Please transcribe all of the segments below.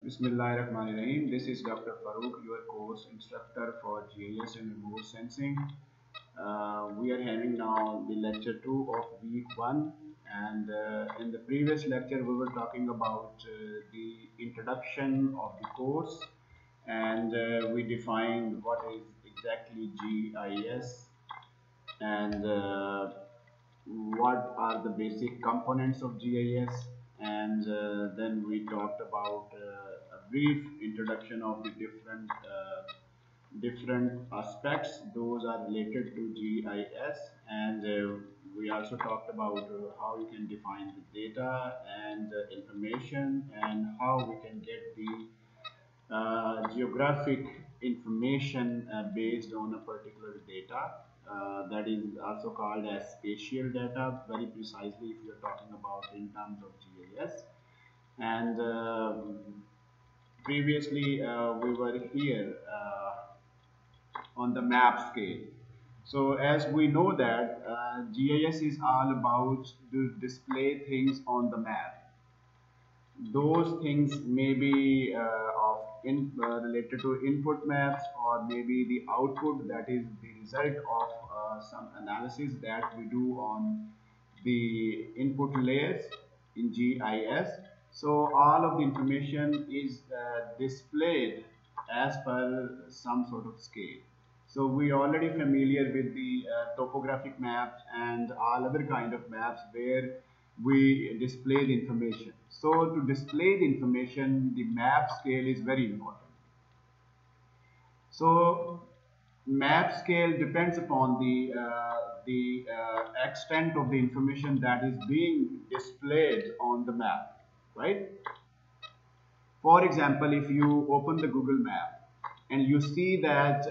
Bismillahirrahmanirrahim. This is Dr. Farooq, your course instructor for GIS and remote sensing. We are having now the lecture 2 of week 1, and in the previous lecture we were talking about the introduction of the course, and we defined what is exactly GIS and what are the basic components of GIS, and then we talked about a brief introduction of the different aspects those are related to GIS, and we also talked about how you can define the data and information, and how we can get the geographic information based on a particular data, that is also called as spatial data, very precisely if you are talking about in terms of GIS. And previously we were here on the map scale. So as we know that GIS is all about to display things on the map. Those things may be related to input maps, or maybe the output, that is the result of some analysis that we do on the input layers in GIS. So all of the information is displayed as per some sort of scale. So we already familiar with the topographic maps and all other kind of maps where we display the information. So to display the information, the map scale is very important. So map scale depends upon the extent of the information that is being displayed on the map, right? For example, if you open the Google map and you see that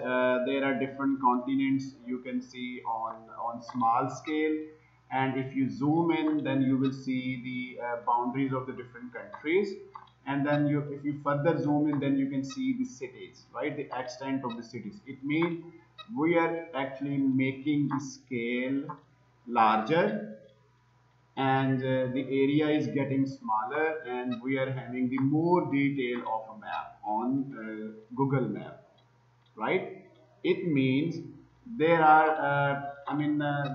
there are different continents you can see on small scale, and if you zoom in, then you will see the boundaries of the different countries, and then if you further zoom in, then you can see the cities, right? The extent of the cities. It means we are actually making the scale larger, and the area is getting smaller, and we are having the more detail of a map on Google map, right? It means there are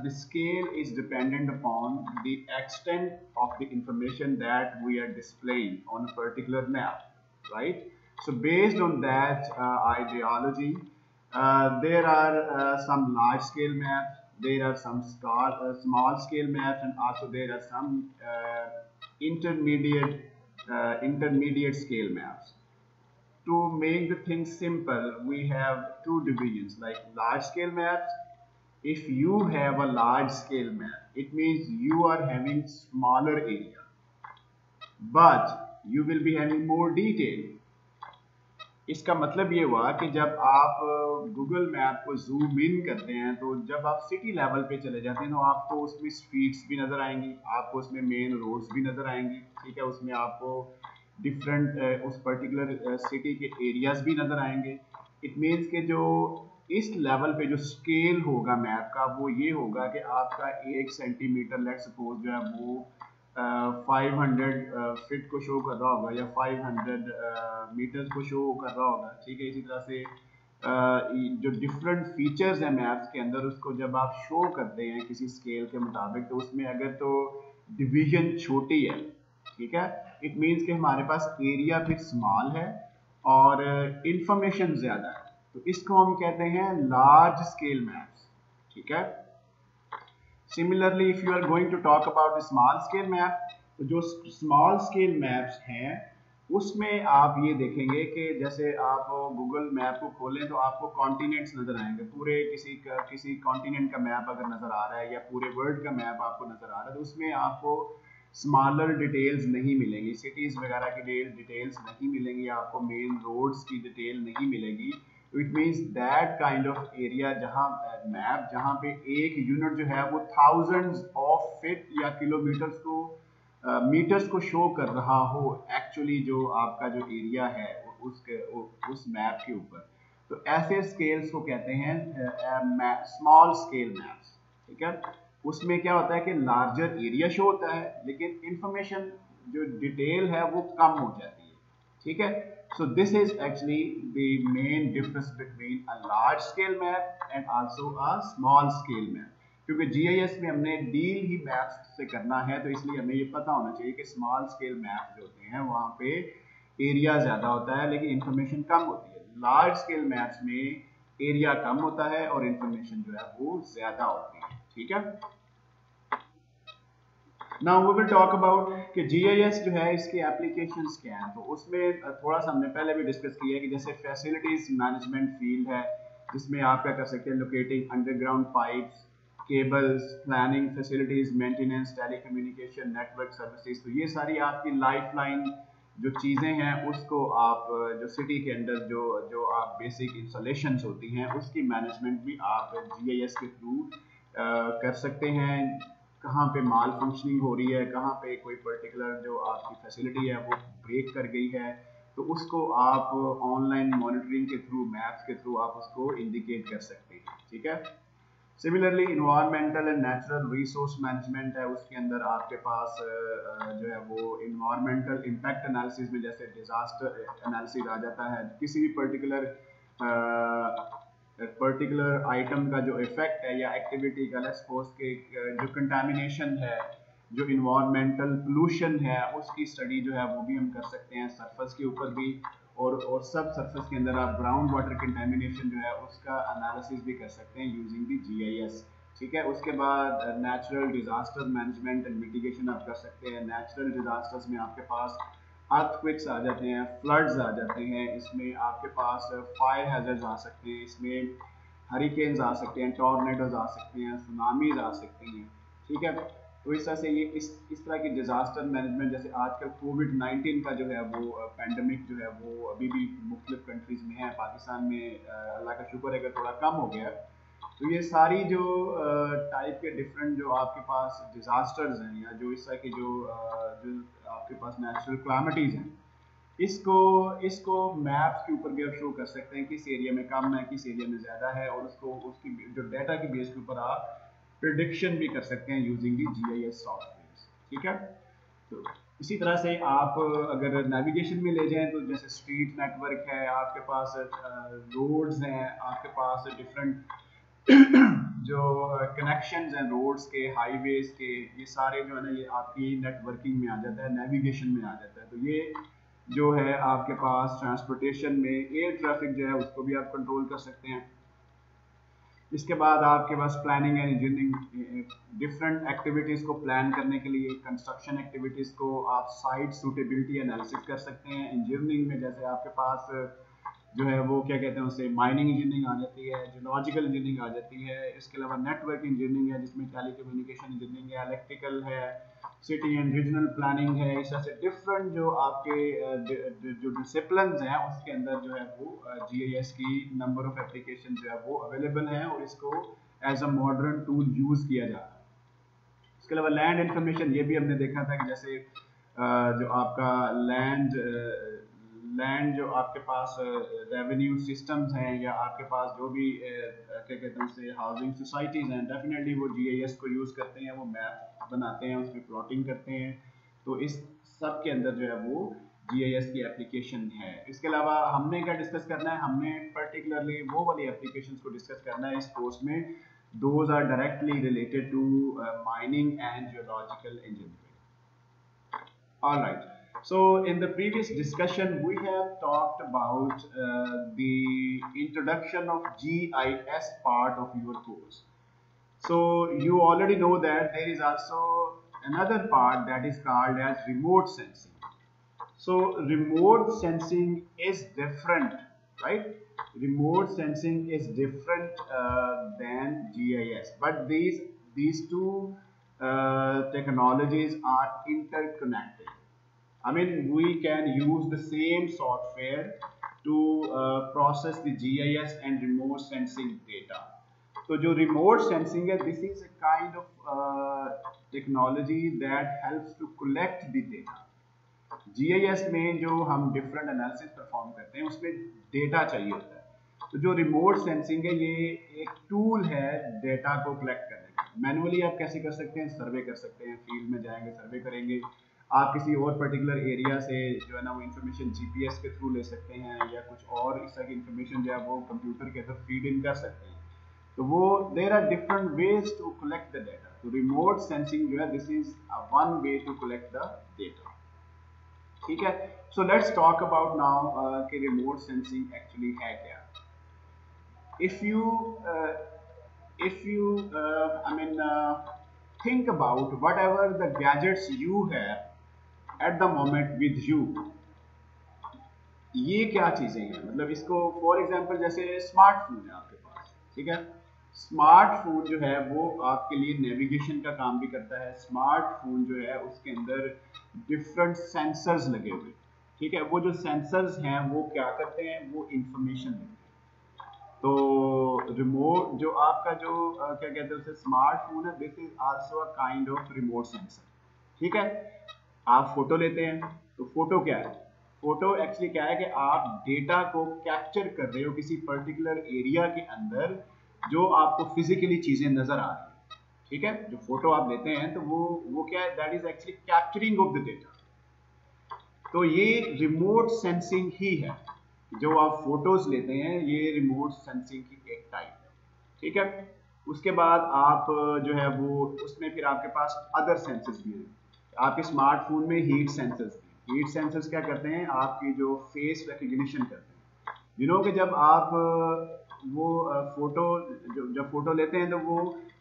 the scale is dependent upon the extent of the information that we are displaying on a particular map, right? So based on that ideology, there are some large scale maps, there are some small scale maps, and also there are some intermediate scale maps. To make the thing simple, we have two divisions, like large scale maps. If you have a large scale map, it means you are having smaller area, but you will be having more detail. इसका मतलब ये हुआ कि जब आप Google map को zoom in करते हैं, तो जब आप सिटी लेवल पे चले जाते हैं तो आपको उसमें स्ट्रीट्स भी नज़र आएंगी, आपको उसमें मेन रोड्स भी नज़र आएंगी, ठीक है? उसमें आपको डिफरेंट उस पर्टिकुलर सिटी के एरियाज भी नज़र आएंगे। इट मीन्स कि जो इस लेवल पे जो स्केल होगा मैप का, वो ये होगा कि आपका 1 सेंटीमीटर लेट्स सपोज जो है वो 500 फीट को शो कर रहा होगा, या 500 मीटर्स को शो कर रहा होगा, ठीक है? इसी तरह से जो डिफरेंट फीचर्स हैं मैप्स के अंदर, उसको जब आप शो करते हैं किसी स्केल के मुताबिक, तो उसमें अगर तो डिवीजन छोटी है, ठीक है, इट मीन्स कि हमारे पास एरिया फिर स्मॉल है और इंफॉर्मेशन ज़्यादा है, तो इसको हम कहते हैं लार्ज स्केल मैप्स, ठीक है? Similarly, if you are going to talk about the small scale map, तो जो small scale maps हैं उसमें आप ये देखेंगे कि जैसे आप गूगल मैप को खोलें तो आपको कॉन्टिनेंट्स नज़र आएंगे, पूरे किसी कॉन्टिनेंट का मैप अगर नज़र आ रहा है, या पूरे वर्ल्ड का मैप आपको नज़र आ रहा है, तो उसमें आपको स्मॉलर डिटेल्स नहीं मिलेंगी, सिटीज़ वगैरह की डिटेल्स नहीं मिलेंगी, आपको मेन रोड्स की डिटेल नहीं मिलेगी। It means that kind of area जहाँ मैप जहाँ पे एक यूनिट जो है वो थाउजेंड्स ऑफ फीट या किलोमीटर्स को मीटर्स को शो कर रहा हो, एक्चुअली जो आपका जो एरिया है उस मैप के ऊपर, तो ऐसे स्केल्स को कहते हैं स्मॉल स्केल मैप्स, ठीक है? उसमें क्या होता है कि लार्जर एरिया शो होता है, लेकिन इंफॉर्मेशन जो डिटेल है वो कम हो जाती है, ठीक है। सो this is actually the main difference between a large scale map and also a small scale map. क्योंकि जीआईएस में हमने डील ही मैप्स से करना है, तो इसलिए हमें ये पता होना चाहिए कि स्मॉल स्केल मैप जो होते हैं वहाँ पे एरिया ज़्यादा होता है लेकिन इंफॉर्मेशन कम होती है। लार्ज स्केल मैप्स में एरिया कम होता है और इंफॉर्मेशन जो है वो ज़्यादा होती है। ठीक है। Now we will talk about कि जीआईएस जो है इसकी एप्लीकेशंस क्या हैं। तो उसमें थोड़ा सा हमने पहले भी डिस्कस किया है कि जैसे फैसिलिटीज मैनेजमेंट फील्ड है, जिसमें आप क्या कर सकते हैं, locating underground pipes, cables, planning facilities, maintenance, telecommunication, network services. तो ये सारी आपकी लाइफलाइन जो चीज़ें हैं उसको आप जो सिटी के अंदर जो जो आप बेसिक इंस्टॉलेशंस होती हैं उसकी मैनेजमेंट भी आप जीआईएस के थ्रू कर सकते हैं। कहाँ पे माल फंक्शनिंग हो रही है, कहाँ पे कोई पर्टिकुलर जो आपकी फैसिलिटी है वो ब्रेक कर गई है, तो उसको आप ऑनलाइन मॉनिटरिंग के थ्रू, मैप्स के थ्रू आप उसको इंडिकेट कर सकते हैं। ठीक है। Similarly environmental and natural resource management है, उसके अंदर आपके पास जो है वो इन्वायरमेंटल इम्पैक्ट एनालिसिस में जैसे डिजास्टर एनालिसिस आ जाता है, किसी भी पर्टिकुलर आइटम का जो इफेक्ट है या एक्टिविटी का, लेट्स सपोज के जो कंटामिनेशन है, जो इन्वायरमेंटल पोल्यूशन है, उसकी स्टडी जो है वो भी हम कर सकते हैं सरफेस के ऊपर भी, और सब सरफेस के अंदर आप ग्राउंड वाटर कंटामिनेशन जो है उसका एनालिसिस भी कर सकते हैं यूजिंग दी जीआईएस। ठीक है। उसके बाद natural disaster management and mitigation आप कर सकते हैं। नेचुरल डिजास्टर्स में आपके पास अर्थक्वेक्स आ जाते हैं, फ्लड्स आ जाते हैं, इसमें आपके पास फायर हैजर्ड्स आ सकते हैं, इसमें हरिकेन्स आ सकते हैं, टॉर्नेडोज आ सकते हैं, सुनामीज आ सकती हैं। ठीक है। तो इस तरह से ये इस तरह की डिजास्टर मैनेजमेंट, जैसे आजकल कोविड-19 का जो है वो पैंडमिक जो है वो अभी भी मुख्तलिफ कंट्रीज में है, पाकिस्तान में अल्लाह का शुक्र है कि थोड़ा कम हो गया। तो ये सारी जो टाइप के डिफरेंट जो आपके पास डिजास्टर्स हैं या जो इस तरह के जो आपके पास नेचुरल क्लामिटीज हैं, इसको इसको मैप्स के ऊपर भी आप शो कर सकते हैं, किस एरिया में कम है, किस एरिया में ज़्यादा है, और उसको उसकी जो डाटा की बेस के ऊपर आप प्रिडिक्शन भी कर सकते हैं यूजिंग दी जीआईएस सॉफ्टवेयर। ठीक है। तो इसी तरह से आप अगर नेविगेशन में ले जाएं तो जैसे स्ट्रीट नेटवर्क है, आपके पास रोड्स हैं, आपके पास डिफरेंट जो कनेक्शंस हैं रोड्स के, हाईवेज के, ये सारे जो है ना ये आपकी नेटवर्किंग में आ जाता है, नेविगेशन में आ जाता है। तो ये जो है आपके पास ट्रांसपोर्टेशन में एयर ट्रैफिक जो है उसको भी आप कंट्रोल कर सकते हैं। इसके बाद आपके पास planning and engineering, different activities को प्लान करने के लिए, कंस्ट्रक्शन एक्टिविटीज़ को आप साइट सूटेबिलिटी एनालिसिस कर सकते हैं। इंजीनियरिंग में जैसे आपके पास जो है वो क्या कहते हैं उसे माइनिंग इंजीनियरिंग आ जाती है, जियोलॉजिकल इंजीनियरिंग आ जाती है, इसके अलावा नेटवर्क इंजीनियरिंग है जिसमें टेलीकम्युनिकेशन इंजीनियरिंग है, इलेक्ट्रिकल है, सिटी एंड रीजनल प्लानिंग है। इस तरह से डिफरेंट जो आपके जो डिसिप्लिन्स हैं उसके अंदर जो है वो जीआईएस की नंबर ऑफ एप्लीकेशन जो है वो अवेलेबल हैं और इसको as a modern tool use किया जा रहा है। इसके अलावा लैंड इंफॉर्मेशन, ये भी हमने देखा था कि जैसे जो आपका लैंड जो आपके पास रेवेन्यू सिस्टम्स हैं या आपके पास जो भी क्या कहते हैं उससे हाउसिंग सोसाइटीज़ हैं, डेफिनेटली वो जीआईएस को यूज़ करते हैं, वो मैप बनाते हैं, उसमें प्लॉटिंग करते हैं। तो इस सब के अंदर जो है वो जीआईएस की एप्लीकेशन है। इसके अलावा हमने क्या डिस्कस करना है, हमने पर्टिकुलरली वो वाली एप्लीकेशंस को डिस्कस करना है इस कोर्स में, those are directly related to mining and geological engineering. All right. So in the previous discussion, we have talked about the introduction of GIS part of your course. So you already know that there is also another part that is called as remote sensing. So remote sensing is different, right? Remote sensing is different than GIS, but these two technologies are interconnected. I mean, we can use the same software to process the GIS and remote sensing data. So, जो remote sensing है, this is a kind of technology that helps to collect the data. GIS में जो हम different analysis perform करते हैं, उसमें data चाहिए होता है। तो जो remote sensing है, ये एक tool है data को collect करने का। Manually आप कैसे कर सकते हैं? सर्वे कर सकते हैं, फील्ड में जाएंगे, सर्वे करेंगे, आप किसी और पर्टिकुलर एरिया से जो है ना वो इन्फॉर्मेशन जीपीएस के थ्रू ले सकते हैं, या कुछ और इस तरह की इन्फॉर्मेशन जो है वो कंप्यूटर के अंदर फीड इन कर सकते हैं। तो वो there are different ways to collect the data. तो रिमोट सेंसिंग जो है this is one way to collect the data, ठीक है। So let's talk about now कि रिमोट सेंसिंग एक्चुअली है क्या। if you uh, think about whatever the gadgets you have at the moment with you, ये क्या चीजें हैं, मतलब इसको फॉर एग्जांपल जैसे स्मार्टफोन है आपके पास, ठीक है। स्मार्टफोन जो है वो आपके लिए नेविगेशन का काम भी करता है। स्मार्टफोन जो है उसके अंदर डिफरेंट सेंसर्स लगे हुए, ठीक है। वो जो सेंसर्स हैं वो क्या करते हैं, वो इंफॉर्मेशन देते हैं। तो रिमोट जो आपका जो क्या कहते हैं उसे स्मार्टफोन है, this is also a kind of remote sensor, ठीक है। आप फोटो लेते हैं तो फोटो क्या है, फोटो एक्चुअली क्या है कि आप डेटा को कैप्चर कर रहे हो किसी पर्टिकुलर एरिया के अंदर जो आपको फिजिकली चीजें नजर आ रही है, ठीक है। जो फोटो आप लेते हैं तो वो क्या है, that is actually capturing of the data. तो ये रिमोट सेंसिंग ही है। जो आप फोटोज लेते हैं ये रिमोट सेंसिंग की एक टाइप है, ठीक है। उसके बाद आप जो है वो उसमें फिर आपके पास अदर सेंसर्स भी हैं। आपके स्मार्टफोन में हीट सेंसर्स भी। हीट सेंसर्स क्या करते हैं, आपकी जो फेस रिकग्निशन करते हैं। यू नो कि जब आप वो फोटो जब फोटो लेते हैं तो वो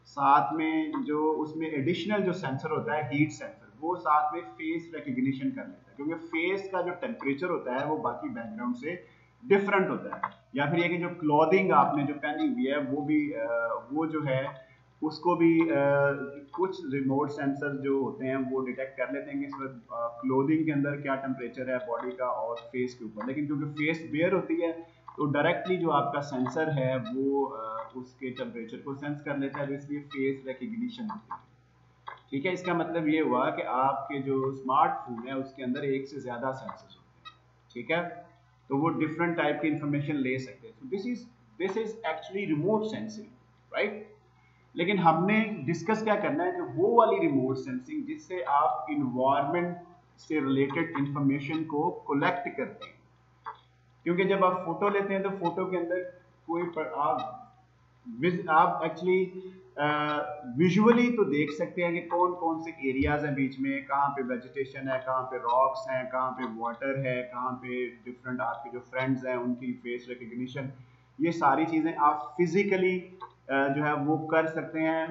साथ में जो उसमें एडिशनल जो सेंसर होता है हीट सेंसर, वो साथ में फेस रिकग्निशन कर लेता है, क्योंकि फेस का जो टेम्परेचर होता है वो बाकी बैकग्राउंड से डिफरेंट होता है। या फिर ये कि जो क्लॉथिंग आपने जो पहनी हुई है वो भी वो जो है उसको भी कुछ रिमोट सेंसर जो होते हैं वो डिटेक्ट कर लेते हैं कि इस वक्त क्लोथिंग के अंदर क्या टेम्परेचर है बॉडी का और फेस के ऊपर। लेकिन क्योंकि फेस बेयर होती है तो डायरेक्टली जो आपका सेंसर है वो उसके टेम्परेचर को सेंस कर लेता है, तो इसलिए फेस रिकग्निशन होती है, ठीक है। इसका मतलब ये हुआ कि आपके जो स्मार्टफोन है उसके अंदर एक से ज्यादा सेंसर्स होते हैं, ठीक है। तो वो डिफरेंट टाइप की इंफॉर्मेशन ले सकते हैं। This is actually remote sensing, right. लेकिन हमने डिस्कस क्या करना है कि वो वाली रिमोट सेंसिंग जिससे आप इन्वायरमेंट से रिलेटेड इंफॉर्मेशन को कलेक्ट करते हैं। क्योंकि जब आप फोटो लेते हैं तो फोटो के अंदर आप एक्चुअली विजुअली तो देख सकते हैं कि कौन कौन से एरियाज हैं बीच में, कहाँ पे वेजिटेशन है, कहाँ पे रॉक्स हैं, कहाँ पे वाटर है, कहाँ पे डिफरेंट आपके जो फ्रेंड्स हैं उनकी फेस रिकग्निशन, ये सारी चीज़ें आप फिजिकली जो है वो कर सकते हैं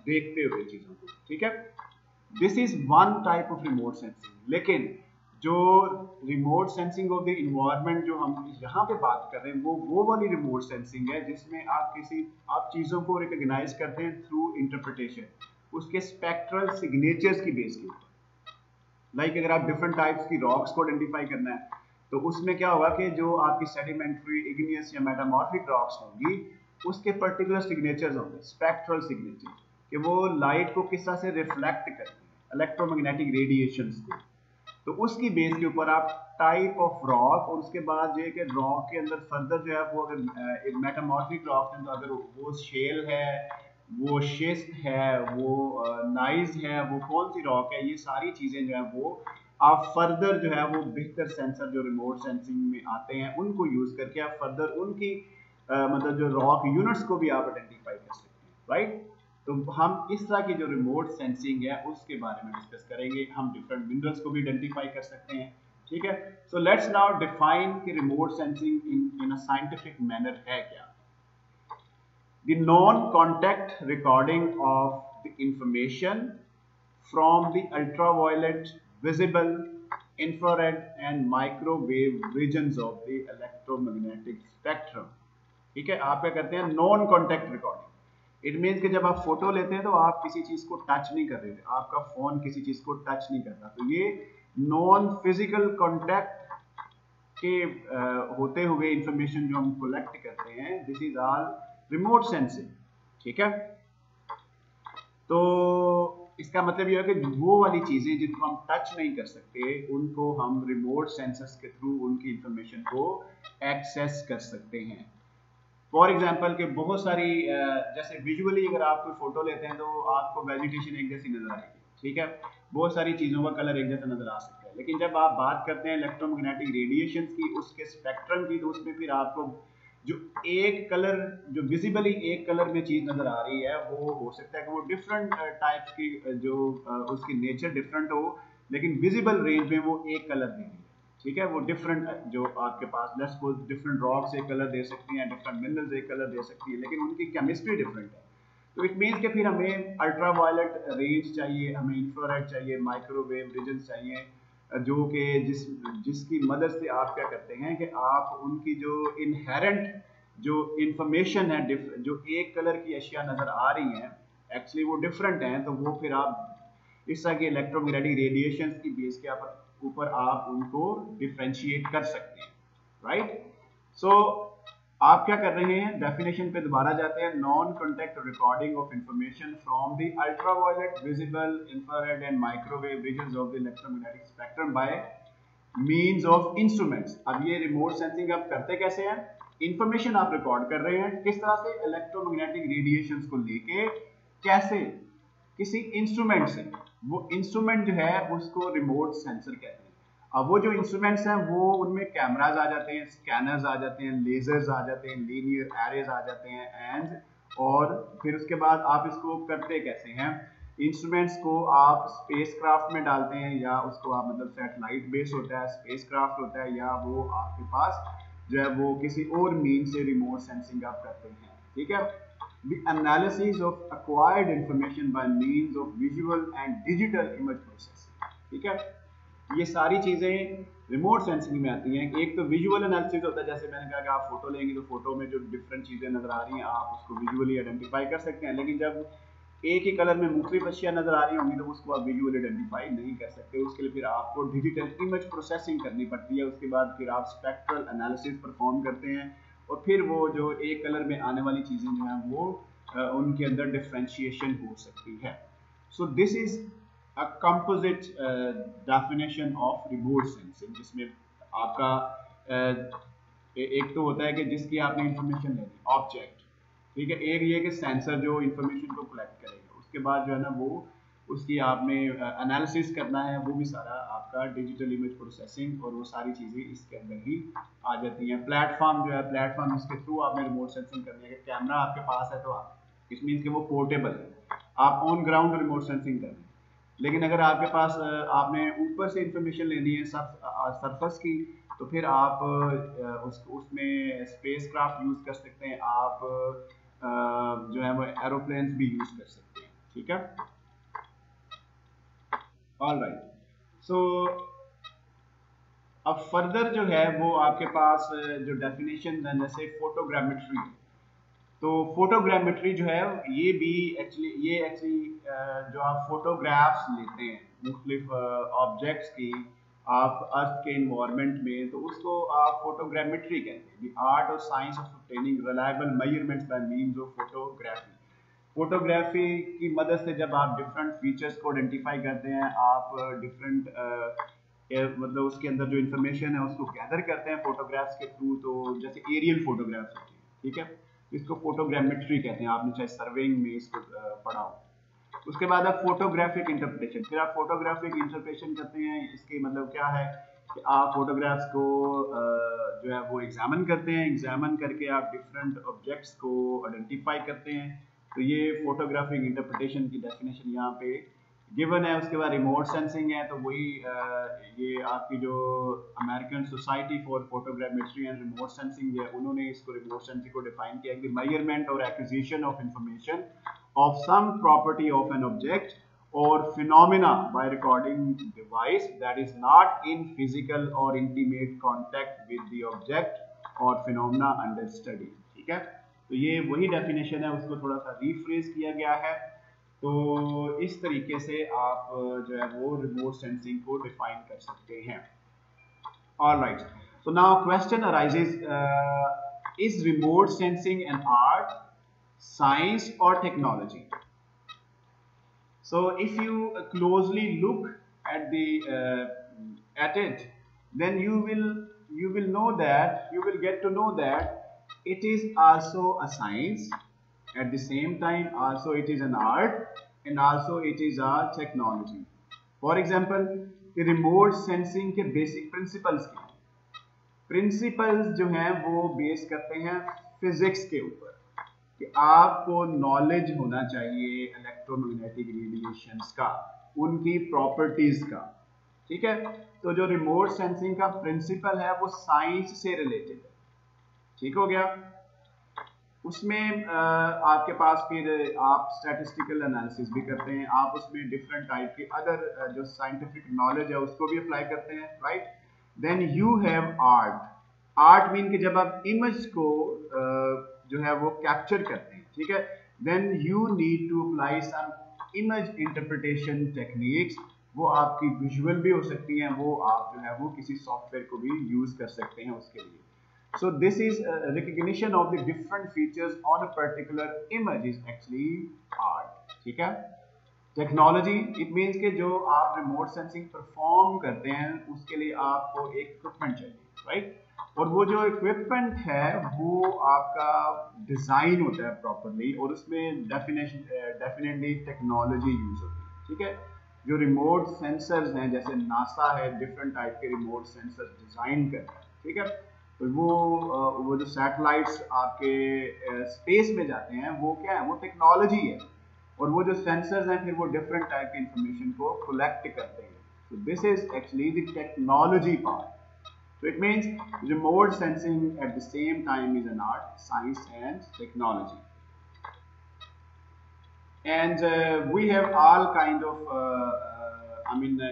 देखते हुए चीज़ों को, ठीक है। This is one type of remote sensing. लेकिन जो remote sensing of the environment जो हम यहाँ पे बात कर रहे हैं वो वाली रिमोट सेंसिंग है जिसमें आप चीज़ों को रिकॉग्नाइज करते हैं थ्रू इंटरप्रिटेशन, उसके स्पेक्ट्रल सिग्नेचर्स की बेस के ऊपर। लाइक अगर आप डिफरेंट टाइप्स की रॉक्स को आइडेंटिफाई करना है तो उसमें क्या होगा कि जो आपकी सेडिमेंट्री, इग्नियस या मेटामॉर्फिक रॉक्स होंगी उसके पर्टिकुलर सिग्नेचर्स होंगे, स्पेक्ट्रल सिग्नेचर, कि वो लाइट को किस तरह से रिफ्लेक्ट करते हैं, इलेक्ट्रोमैग्नेटिक रेडिएशंस को। तो उसकी बेस के ऊपर आप टाइप ऑफ रॉक, और उसके बाद ये कि रॉक के अंदर फर्दर जो है वो अगर मेटामॉर्फिक रॉक है तो अगर वो शेल है, वो शिस्ट है, वो नाइज है, वो कौन सी रॉक है, ये सारी चीज़ें जो है वो आप फर्दर जो है वो बेहतर सेंसर जो रिमोट सेंसिंग में आते हैं उनको यूज़ करके आप फर्दर उनकी मतलब जो रॉक यूनिट्स को भी आप आइडेंटिफाई कर सकते हैं, राइट। तो हम इस तरह की जो रिमोट सेंसिंग है उसके बारे में डिस्कस करेंगे। हम डिफरेंट मिनरल्स को भी आइडेंटिफाई कर सकते हैं, ठीक है। सो लेट्स नाउ डिफाइन कि remote sensing in a scientific manner है क्या। The non contact recording of the information from the ultraviolet, visible, infrared and microwave regions of the electromagnetic spectrum, ठीक है। आप क्या करते हैं, non contact recording. It means कि जब आप फोटो लेते हैं तो आप किसी चीज को टच नहीं कर रहे थे, आपका फोन किसी चीज को टच नहीं करता, तो ये नॉन फिजिकल कॉन्टैक्ट के होते हुए इंफॉर्मेशन जो हम कलेक्ट करते हैं, this is all remote sensing, ठीक है। तो इसका मतलब यह है कि वो वाली चीजें जिनको हम टच नहीं कर सकते उनको हम रिमोट सेंसर्स के थ्रू उनकी इंफॉर्मेशन को एक्सेस कर सकते हैं। फॉर एग्जाम्पल के बहुत सारी जैसे विजुअली अगर आप कोई फोटो लेते हैं तो आपको वेजिटेशन एक जैसी नजर आएगी, ठीक है, बहुत सारी चीज़ों का कलर एक जैसा नज़र आ सकता है। लेकिन जब आप बात करते हैं इलेक्ट्रोमैग्नेटिक रेडिएशन की, उसके स्पेक्ट्रम की, तो उसमें फिर आपको जो एक कलर, जो विजिबली एक कलर में चीज़ नज़र आ रही है, वो हो सकता है कि वो डिफरेंट टाइप्स की जो उसकी नेचर डिफरेंट हो, लेकिन विजिबल रेंज में वो एक कलर दे रही है। ठीक है, वो डिफरेंट जो आपके पास लेट्स सपोज डिफरेंट रॉक्स एक कलर दे सकती हैं, डिफरेंट मिनरल्स एक कलर दे सकती है, लेकिन उनकी केमिस्ट्री डिफरेंट है। तो इट मीन्स कि फिर हमें अल्ट्रा वायलेट रेंज चाहिए, हमें इंफ्रारेड चाहिए, माइक्रोवेव रीजन चाहिए, जो कि जिसकी मदद से आप क्या करते हैं कि आप उनकी जो इनहेरेंट जो इंफॉर्मेशन है, जो एक कलर की अशिया नज़र आ रही हैं एक्चुअली वो डिफरेंट हैं, तो वो फिर आप इस तरह के इलेक्ट्रोमैग्नेटिक रेडिएशन की बेस के ऊपर आप उनको डिफ्रेंशिएट कर सकते हैं, राइट। सो आप क्या कर रहे हैं, डेफिनेशन पे दोबारा जाते हैं। Non contact recording of information from the ultraviolet, visible, infrared and microwave regions of the electromagnetic spectrum by means of instruments. अब ये रिमोट सेंसिंग आप करते कैसे हैं, इंफॉर्मेशन आप रिकॉर्ड कर रहे हैं किस तरह से, इलेक्ट्रोमैग्नेटिक रेडिएशंस को लेके, कैसे, किसी इंस्ट्रूमेंट से। वो इंस्ट्रूमेंट जो है उसको रिमोट सेंसर कहते हैं। अब वो जो इंस्ट्रूमेंट्स हैं वो उनमें कैमराज आ जाते हैं, स्कैनर्स आ जाते हैं, लेजर्स आ जाते हैं, लीनियर एरेज आ जाते हैं, एंड और फिर उसके बाद आप इसको करते कैसे हैं, इंस्ट्रूमेंट्स को आप स्पेसक्राफ्ट में डालते हैं, या उसको आप मतलब सैटेलाइट बेस होता है, स्पेसक्राफ्ट होता है, या वो आपके पास जो है वो किसी और मीन से रिमोट सेंसिंग आप करते हैं। ठीक है, the analysis of acquired information by means of visual and digital image processing। ठीक है, ये सारी चीज़ें रिमोट सेंसिंग में आती हैं। एक तो विजुअल एनालिसिस होता है, जैसे मैंने कहा कि आप फोटो लेंगे तो फोटो में जो डिफरेंट चीज़ें नज़र आ रही हैं आप उसको विजुअली आइडेंटिफाई कर सकते हैं, लेकिन जब एक ही कलर में मुख्तलिफ अशिया नज़र आ रही होंगी तो उसको आप विजुअली आइडेंटिफाई नहीं कर सकते। उसके लिए फिर आपको डिजिटल इमेज प्रोसेसिंग करनी पड़ती है। उसके बाद फिर आप स्पेक्ट्रल एनालिसिस परफॉर्म करते हैं, और फिर वो जो एक कलर में आने वाली चीज़ें जो हैं वो उनके अंदर डिफ्रेंशिएशन हो सकती है। सो this is a composite definition of remote sensing, जिसमें आपका एक तो होता है कि जिसकी आपने इंफॉर्मेशन लेनी, ऑब्जेक्ट, ठीक है, एक ये कि सेंसर जो इंफॉर्मेशन को कलेक्ट करेगा, उसके बाद जो है ना वो उसकी आपने एनालिसिस करना है, वो भी सारा आपका डिजिटल इमेज प्रोसेसिंग, और वो सारी चीज़ें इसके अंदर ही आ जाती हैं। प्लेटफॉर्म जो है, प्लेटफॉर्म इसके थ्रू आपने रिमोट सेंसिंग करनी है। कैमरा आपके पास है तो आप, इट मीन्स कि वो पोर्टेबल है, आप ऑन ग्राउंड रिमोट सेंसिंग कर रहे हैं। लेकिन अगर आपके पास आपने ऊपर से इंफॉर्मेशन लेनी है सरफेस की, तो फिर आप उसमें स्पेस क्राफ्ट यूज़ कर सकते हैं, आप जो है वो एरोप्लेन्स भी यूज़ कर सकते हैं। ठीक है, ऑल राइट। सो अब फर्दर जो है वो आपके पास जो डेफिनेशन है, जैसे फोटोग्रामेट्री, तो फोटोग्रामेट्री जो है ये भी एक्चुअली जो आप फोटोग्राफ्स लेते हैं मुख्तलिफ ऑब्जेक्ट्स की आप अर्थ के इन्वायरमेंट में, तो उसको आप फोटोग्रामेट्री कहते हैं। द आर्ट और science of obtaining reliable measurements by means of photography. Photography की मदद से जब आप डिफरेंट फीचर्स को आइडेंटिफाई करते हैं, आप डिफरेंट मतलब उसके अंदर जो इंफॉर्मेशन है उसको गैदर करते हैं फोटोग्राफ्स के थ्रू। तो जैसे एरियल फोटोग्राफ्स होती है, ठीक है, इसको फोटोग्रामेट्री कहते हैं, आपने चाहे सर्वेइंग में इसको पढ़ा हो। उसके बाद आप फोटोग्राफिक इंटरप्रिटेशन, फिर आप फोटोग्राफिक इंटरप्रिटेशन करते हैं। इसके मतलब क्या है कि आप फोटोग्राफ्स को जो है वो एग्जामिन करते हैं, एग्जामिन करके आप डिफरेंट ऑब्जेक्ट्स को आइडेंटिफाई करते हैं। तो ये फोटोग्राफिक इंटरप्रिटेशन की डेफिनेशन यहाँ पे गिवन है। उसके बाद रिमोट सेंसिंग है, तो वही ये आपकी जो American society for photogrammetry and remote sensing है, उन्होंने इसको रिमोट सेंसिंग को डिफाइन किया कि मेजरमेंट और acquisition of information of sum property of an object or phenomena by recording device that is not in physical or intimate contact with the object or phenomena under study। ठीक है, तो ये वही definition है, उसको थोड़ा सा रीफ्रेज किया गया है। तो इस तरीके से आप जो है वो रिमोट सेंसिंग को डिफाइन कर सकते हैं। Alright, so now question arises, is remote sensing an art, science or technology? So if you closely look at it, then you will know that, you will get to know that it is also a science, at the same time also it is an art, and also it is a technology. For example, remote sensing के basic principles क्या हैं? Principles जो हैं वो base करते हैं physics के ऊपर, कि आपको नॉलेज होना चाहिए इलेक्ट्रोमैग्नेटिक रेडिएशंस का, उनकी प्रॉपर्टीज का, ठीक है। तो जो रिमोट सेंसिंग का प्रिंसिपल है वो साइंस से रिलेटेड है, ठीक हो गया। उसमें आपके पास फिर आप स्टैटिस्टिकल एनालिसिस भी करते हैं, आप उसमें डिफरेंट टाइप के अदर जो साइंटिफिक नॉलेज है उसको भी अप्लाई करते हैं, right. Then you have art. Art mean कि जब आप इमेज को जो है वो कैप्चर करते हैं, ठीक है, then you need to apply some image interpretation techniques. वो आपकी विजुअल भी हो सकती हैं, वो आप जो है वो किसी सॉफ्टवेयर को भी यूज कर सकते हैं उसके लिए। So this is recognition of the different features on a particular image is actually art, ठीक है। टेक्नोलॉजी इट मीन्स कि जो आप रिमोट सेंसिंग परफॉर्म करते हैं उसके लिए आपको एक इक्विपमेंट चाहिए, राइट। और वो जो इक्विपमेंट है वो आपका डिजाइन होता है प्रॉपरली, और उसमें डेफिनेटली टेक्नोलॉजी यूज होती है, ठीक है। जो रिमोट सेंसर्स हैं, जैसे नासा है, डिफरेंट टाइप के रिमोट सेंसर डिजाइन करता है, ठीक है। तो वो जो सैटेलाइट्स आपके स्पेस में जाते हैं वो क्या है, वो टेक्नोलॉजी है, और वो जो सेंसर्स हैं फिर वो डिफरेंट टाइप की इंफॉर्मेशन को कलेक्ट करते हैं। So this is actually the technology part. So it means remote sensing at the same time is an art, science and technology. And we have all kind of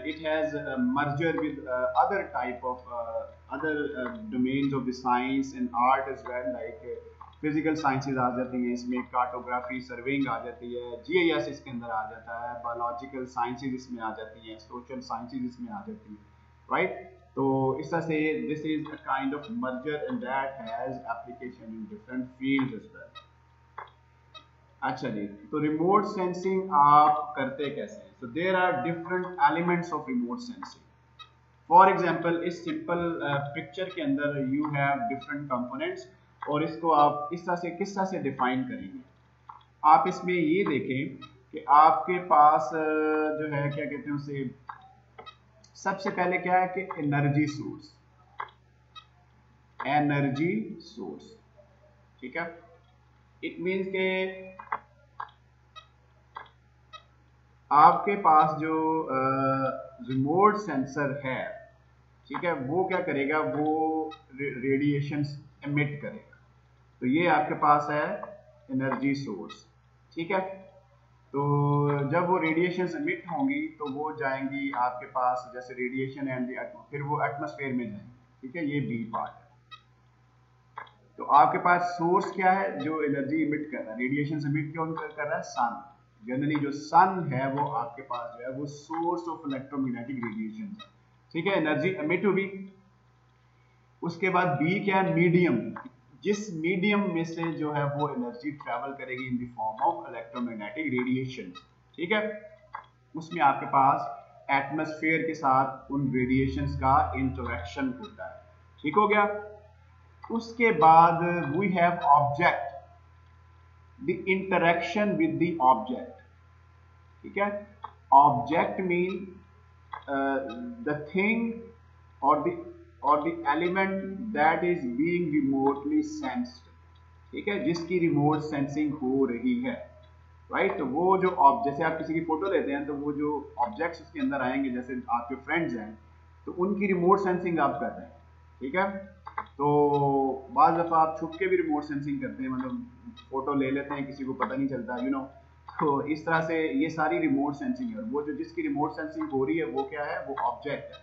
it has a merger with other type of other domains of the science and art as well, like physical sciences आ जाती हैं इसमें, cartography surveying आ जाती है, GIS इसके अंदर आ जाता है, बायोलॉजिकल साइंसेज इसमें आ जाती हैं, सोशल साइंसेज इसमें आ जाती हैं, राइट। तो इस तरह से this is a kind of merger and that has application in different fields as well. अच्छा जी, तो रिमोट सेंसिंग आप करते कैसे हैं? So there are different elements of remote sensing. For example इस सिंपल पिक्चर के अंदर यू हैव डिफरेंट कंपोनेंट्स, और इसको आप इस तरह से किस तरह से डिफाइन करेंगे। आप इसमें ये देखें कि आपके पास जो है क्या कहते हैं उसे, सबसे पहले क्या है कि एनर्जी सोर्स, एनर्जी सोर्स, ठीक है। इट मीन्स के आपके पास जो रिमोट सेंसर है, ठीक है, वो क्या करेगा, वो रेडिएशन एमिट करेगा। तो ये आपके पास है एनर्जी सोर्स, ठीक है। तो जब वो रेडिएशन एमिट होंगी तो वो जाएंगी आपके पास, जैसे रेडिएशन एंड फिर वो एटमॉस्फेयर में जाएंगी, ठीक है, ये बी पार्ट है। तो आपके पास सोर्स क्या है जो एनर्जी इमिट कर रहा है, रेडिएशन इमिट क्यों कर रहा है, सन। जनरली जो सन है वो आपके पास जो है वो सोर्स ऑफ इलेक्ट्रोमैग्नेटिक रेडिएशन है, ठीक है, एनर्जी इमिट होगी। उसके बाद बी क्या है, मीडियम, जिस मीडियम में से जो है वो एनर्जी ट्रेवल करेगी in the form of electromagnetic radiation, ठीक है। उसमें आपके पास एटमॉस्फेयर के साथ उन रेडिएशंस का इंटरेक्शन होता है, ठीक हो गया। उसके बाद we have object, the interaction with the object, ठीक है। ऑब्जेक्ट मीन द थिंग और the element that is being remotely sensed, ठीक है, जिसकी रिमोट सेंसिंग हो रही है, राइट। तो वो जो जैसे आप किसी की फोटो लेते हैं तो वो जो ऑब्जेक्ट्स उसके अंदर आएंगे, जैसे आपके फ्रेंड्स हैं तो उनकी रिमोट सेंसिंग आप कर रहे हैं, ठीक है। तो बाज़ दफ़ा आप छुप के भी रिमोट सेंसिंग करते हैं, मतलब फोटो ले लेते हैं, किसी को पता नहीं चलता, यू नो। तो इस तरह से ये सारी रिमोट सेंसिंग है, और वो जो जिसकी रिमोट सेंसिंग हो रही है वो क्या है, वो ऑब्जेक्ट है,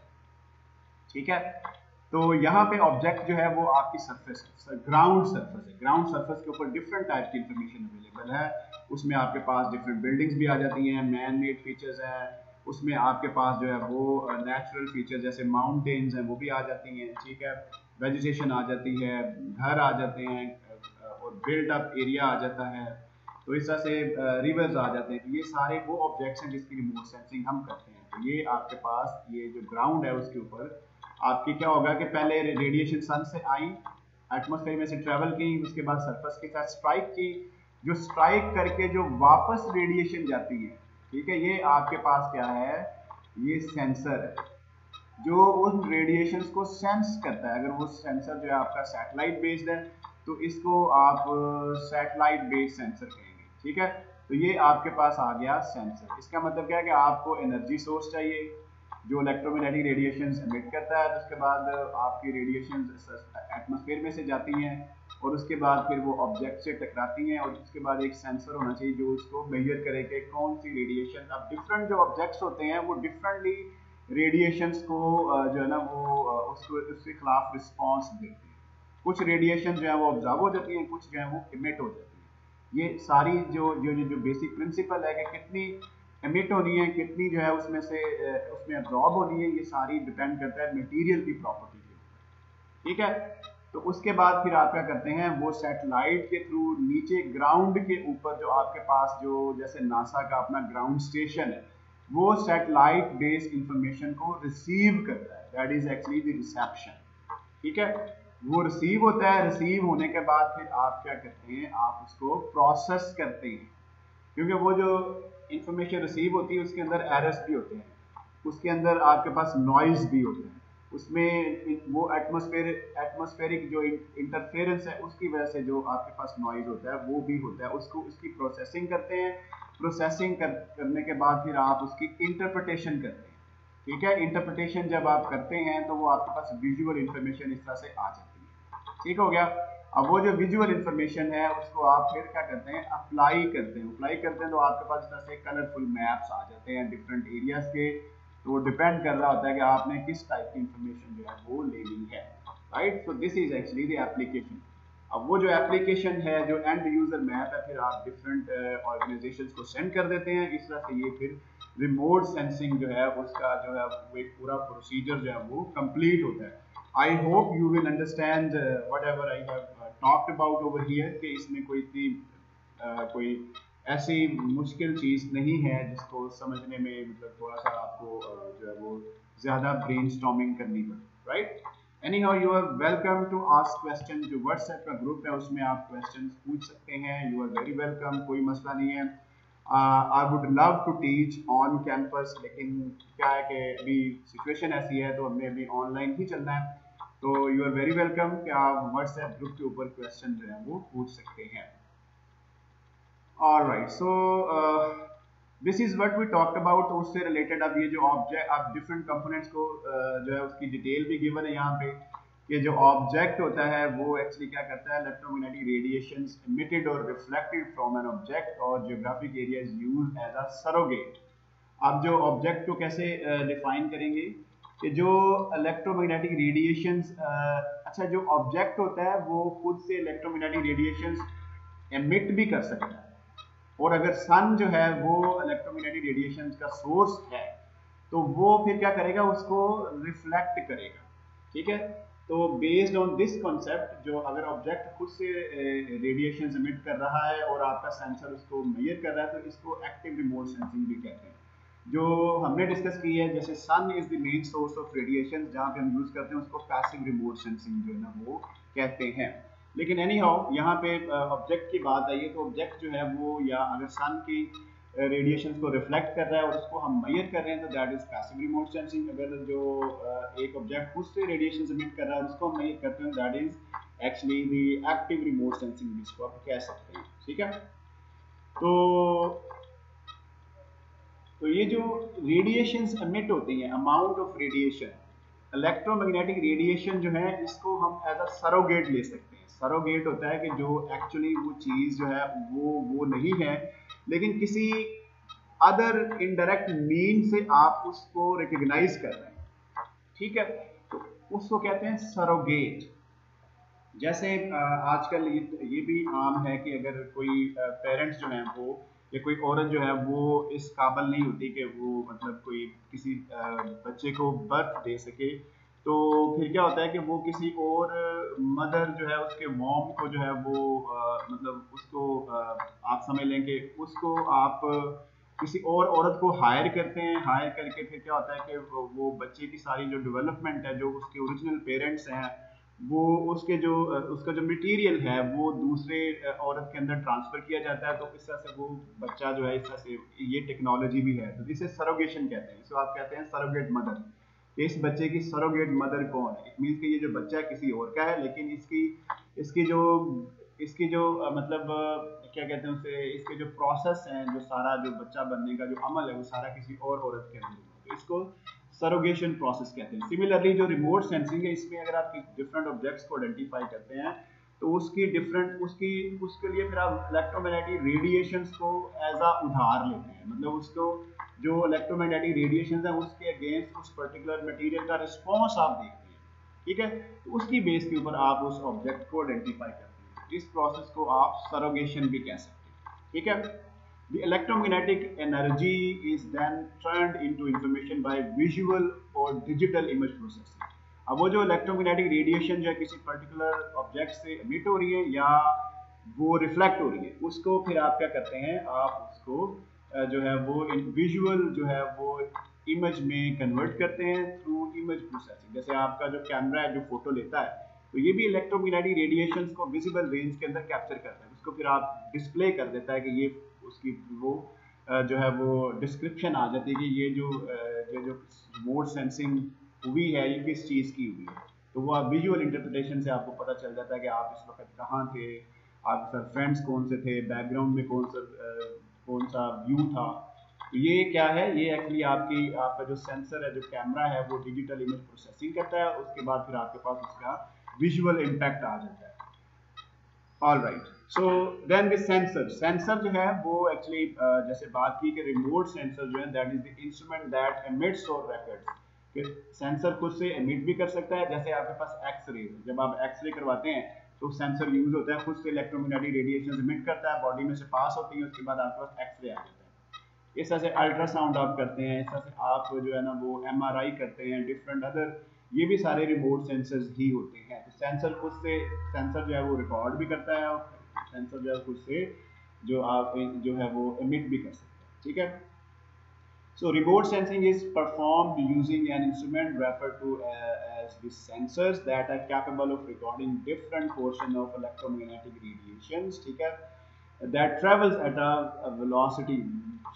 ठीक है। तो यहाँ पे ऑब्जेक्ट जो है वो आपकी सरफेस, ग्राउंड सरफेस है। ग्राउंड सरफेस के ऊपर डिफरेंट टाइप की इंफॉर्मेशन अवेलेबल है, उसमें आपके पास डिफरेंट बिल्डिंग्स भी आ जाती हैं, मैन मेड फीचर्स हैं, उसमें आपके पास जो है वो नेचुरल फीचर जैसे माउंटेन्स हैं वो भी आ जाती हैं, ठीक है, वेजिटेशन आ जाती है, घर आ जाते हैं, और बिल्ड अप एरिया आ जाता है, तो इस तरह से रिवर्स आ जाते हैं। तो ये सारे वो ऑब्जेक्ट्स हैं जिसकी रिमोट सेंसिंग हम करते हैं। तो ये आपके पास ये जो ग्राउंड है उसके ऊपर आपकी क्या होगा कि पहले रेडिएशन सन से आई, एटमॉस्फेयर में से ट्रेवल की, उसके बाद सरफेस के साथ स्ट्राइक की, जो स्ट्राइक करके जो वापस रेडिएशन जाती है ठीक है, ये आपके पास क्या है, ये सेंसर है जो उन रेडिएशंस को सेंस करता है। अगर वो सेंसर जो है आपका सैटेलाइट बेस्ड है तो इसको आप सैटेलाइट बेस्ड सेंसर कहेंगे। ठीक है, तो ये आपके पास आ गया सेंसर। इसका मतलब क्या है कि आपको एनर्जी सोर्स चाहिए जो इलेक्ट्रोमैग्नेटिक रेडिएशंस एमिट करता है, तो उसके बाद आपकी रेडिएशंस एटमॉस्फेयर में से जाती हैं और उसके बाद फिर वो ऑब्जेक्ट से टकराती हैं और उसके बाद एक सेंसर होना चाहिए जो उसको मेजर करे कि कौन सी रेडिएशन, अब डिफरेंट जो ऑब्जेक्ट्स होते हैं वो डिफरेंटली रेडिएशंस को जो है ना वो उसको उसके खिलाफ रिस्पॉन्स देते हैं। कुछ रेडिएशन जो है वो ऑब्जर्व हो जाती हैं, कुछ जो है वो इमिट हो जाती हैं। ये सारी जो बेसिक प्रिंसिपल है कि कितनी एमिट होनी है, कितनी जो है उसमें से उसमें एब्जॉर्ब होनी है, ये सारी डिपेंड करता है मटेरियल की प्रॉपर्टी के। ठीक है, तो उसके बाद फिर आप क्या करते हैं, वो सैटेलाइट के थ्रू नीचे ग्राउंड के ऊपर जो आपके पास जो जैसे नासा का अपना ग्राउंड स्टेशन है वो सैटेलाइट बेस्ड इंफॉर्मेशन को रिसीव करता है, that is actually the reception. ठीक है, वो रिसीव होता है, रिसीव होने के बाद फिर आप क्या करते हैं, आप उसको प्रोसेस करते हैं, क्योंकि वो जो इंफॉर्मेशन रिसीव होती है उसके अंदर एरर्स भी होते हैं, उसके अंदर आपके पास नॉइज भी होते हैं, उसमें वो एटमॉस्फेरिक जो इंटरफेरेंस है उसकी वजह से जो आपके पास नॉइज होता है वो भी होता है, उसको उसकी प्रोसेसिंग करते हैं। प्रोसेसिंग करने के बाद फिर आप उसकी इंटरप्रिटेशन करते हैं। ठीक है, इंटरप्रिटेशन जब आप करते हैं तो वो आपके पास विजुअल इंफॉर्मेशन इस तरह से आ जाती है। ठीक हो गया, अब वो जो विजुअल इंफॉर्मेशन है उसको आप फिर क्या करते हैं, अप्लाई करते हैं। अप्लाई करते हैं तो आपके पास इस तरह से कलरफुल मैप्स आ जाते हैं डिफरेंट एरियाज के, तो वो डिपेंड कर रहा होता है कि आपने किस टाइप की इंफॉर्मेशन जो है वो लेनी है। Right, so this is actually the application. अब वो जो एप्लीकेशन है, जो एंड यूजर मैप है, फिर आप डिफरेंट ऑर्गेनाइजेशंस को सेंड कर देते हैं। इस तरह से ये फिर रिमोट सेंसिंग जो है उसका जो है वो एक पूरा प्रोसीजर जो है वो कंप्लीट होता है। I hope you will understand what ever I have talked about over here, कि इसमें कोई इतनी कोई ऐसी मुश्किल चीज़ नहीं है जिसको समझने में मतलब थोड़ा सा आपको जो है वो ज़्यादा ब्रेनस्टॉर्मिंग करनी पड़े। Right, any how you are welcome to ask question. जो व्हाट्सएप का ग्रुप है उसमें आप क्वेश्चन पूछ सकते हैं, यू आर वेरी वेलकम, कोई मसला नहीं है। I would love to teach on campus, लेकिन क्या है कि अभी सिचुएशन ऐसी है तो हमें अभी ऑनलाइन ही चलना है, तो यू आर वेरी वेलकम कि आप व्हाट्सएप ग्रुप के ऊपर क्वेश्चन जो है वो पूछ सकते हैं। Alright, so this is what we talked about. उससे रिलेटेड अब ये जो ऑब्जेक्ट, अब डिफरेंट कंपोनेंट्स को जो है उसकी डिटेल भी गिवन है यहाँ पे, कि जो ऑब्जेक्ट होता है वो एक्चुअली क्या करता है, इलेक्ट्रोमैग्नेटिक रेडिएशंस इमिटेड और रिफ्लेक्टेड फ्रॉम एन ऑब्जेक्ट और geographic area is used as a surrogate. अब जो ऑब्जेक्ट को कैसे डिफाइन करेंगे कि जो इलेक्ट्रोमैग्नेटिक रेडिएशंस, अच्छा जो ऑब्जेक्ट होता है वो खुद से इलेक्ट्रोमैग्नेटिक रेडिएशंस एमिट भी कर सकता है, और अगर सन जो है वो इलेक्ट्रोमैग्नेटिक रेडिएशन का सोर्स है तो वो फिर क्या करेगा, उसको रिफ्लेक्ट करेगा। ठीक है, तो बेस्ड ऑन दिस कॉन्सेप्ट, जो अगर ऑब्जेक्ट खुद से रेडिएशन एमिट कर रहा है और आपका सेंसर उसको मेजर कर रहा है तो इसको एक्टिव रिमोट सेंसिंग भी कहते हैं। जो हमने डिस्कस की है, जैसे sun is the main source of radiation जहाँ पे हम यूज करते हैं, उसको पैसिव रिमोट सेंसिंग जो है ना वो कहते हैं। लेकिन एनी हाउ यहाँ पे ऑब्जेक्ट की बात आई है, तो ऑब्जेक्ट जो है वो, या अगर सन की रेडिएशन को रिफ्लेक्ट कर रहा है और उसको हम मेजर कर रहे हैं तो that is passive remote sensing. अगर जो एक ऑब्जेक्ट खुद से रेडिएशन एमिट कर रहा है और उसको हम मेजर करते हैं that is actually the active remote sensing, जिसको आप कह सकते हैं। ठीक है, तो ये जो रेडिएशंस एमिट होती हैं, amount of radiation, electromagnetic radiation जो है इसको हम एज अ सरोगेट ले सकते हैं। सरोगेट होता है कि जो एक्चुअली वो चीज़ जो है वो नहीं है, लेकिन किसी अदर इनडायरेक्ट मीन से आप उसको रिकॉग्नाइज कर रहे हैं। ठीक है, तो उसको कहते हैं सरोगेट। जैसे आजकल ये भी आम है कि अगर कोई पेरेंट्स जो हैं वो, या कोई औरत जो है वो इस काबिल नहीं होती कि वो मतलब कोई किसी बच्चे को बर्थ दे सके, तो फिर क्या होता है कि वो किसी और मदर जो है उसके मॉम को जो है वो मतलब उसको आप समझ लें कि उसको आप किसी और औरत को हायर करते हैं। हायर करके फिर क्या होता है कि वो बच्चे की सारी जो डेवलपमेंट है, जो उसके ओरिजिनल पेरेंट्स हैं वो उसका जो मटेरियल है वो दूसरे औरत के अंदर ट्रांसफर किया जाता है, तो इस तरह से वो बच्चा जो है, इस तरह से ये टेक्नोलॉजी भी है। तो इसे सरोगेशन कहते हैं, इसको आप कहते हैं सरोगेट मदर। इस बच्चे की सरोगेट मदर कौन है? इट मीन्स कि ये जो बच्चा है किसी और का है, लेकिन इसकी जो मतलब क्या कहते हैं उसे, इसके जो प्रोसेस हैं, जो सारा जो बच्चा बनने का जो अमल है, वो सारा किसी और औरत के अंदर है, तो इसको सरोगेशन प्रोसेस कहते हैं। सिमिलरली जो रिमोट सेंसिंग है, इसमें अगर आप डिफरेंट ऑब्जेक्ट्स को आइडेंटिफाई करते हैं, तो उसके लिए फिर आप इलेक्ट्रोमैग्नेटिक रेडिएशंस को एज अ उधार लेते हैं। मतलब उसको जो इलेक्ट्रोमैग्नेटिक रेडिएशंस है उसके अगेंस्ट उस पर्टिकुलर मटेरियल का रिस्पॉन्स आप देखते हैं, ठीक है। तो उसकी बेस के ऊपर आप उस ऑब्जेक्ट को आइडेंटिफाई करते हैं। इस प्रोसेस को आप सरोगेशन भी कह सकते हैं, ठीक है। The electromagnetic energy is then turned into information by visual or digital image processing. अब वो जो इलेक्ट्रोमैग्नेटिक रेडिएशन जो है किसी पर्टिकुलर ऑब्जेक्ट से एमिट हो रही है या वो रिफ्लेक्ट हो रही है, उसको फिर आप क्या करते हैं, आप उसको जो है वो विजुअल जो है वो इमेज में कन्वर्ट करते हैं थ्रू इमेज प्रोसेसिंग। जैसे आपका जो कैमरा है जो फोटो लेता है, तो ये भी इलेक्ट्रोमैग्नेटिक रेडिएशंस को विजिबल रेंज के अंदर कैप्चर करता है, उसको फिर आप डिस्प्ले कर देता है कि ये उसकी वो जो है वो डिस्क्रिप्शन आ जाती है कि ये जो रिमोट सेंसिंग हुई है ये किस चीज़ की हुई है। तो वो आप विजुअल इंटरप्रिटेशन से आपको पता चल जाता है कि आप इस वक्त कहाँ थे, आपके साथ फ्रेंड्स कौन से थे, बैकग्राउंड में कौन सा व्यू था। तो ये क्या है, ये एक्चुअली आपका जो सेंसर है, जो कैमरा है, वो डिजिटल इमेज प्रोसेसिंग करता है, उसके बाद फिर आपके पास उसका विजुअल इम्पैक्ट आ जाता है। All right, so then this sensor जो है वो एक्चुअली जैसे बात की कि रिमोट सेंसर जो है that is the instrument that emits और रेकॉर्ड्स, कि सेंसर खुद से एमिट भी कर सकता है। जैसे आपके पास एक्सरे, जब आप एक्सरे करवाते हैं तो सेंसर यूज होता है, खुद से इलेक्ट्रोमैग्नेटिक रेडिएशन एमिट करता है, बॉडी में से पास होती है, उसके बाद आपके पास एक्सरे आ जाता है। इस तरह से अल्ट्रासाउंड आप करते हैं, इस तरह से आप जो है ना वो एमआरआई करते हैं, डिफरेंट अदर, ये भी सारे रिमोट सेंसर्स ही होते हैं। तो सेंसर जो है वो रिकॉर्ड भी करता है और सेंसर जो है खुद से जो है वो एमिट भी कर सकता है, ठीक है। So remote sensing is performed using an instrument referred to as the sensors that are capable of recording different portions of electromagnetic radiations, ठीक है, that travels at a velocity,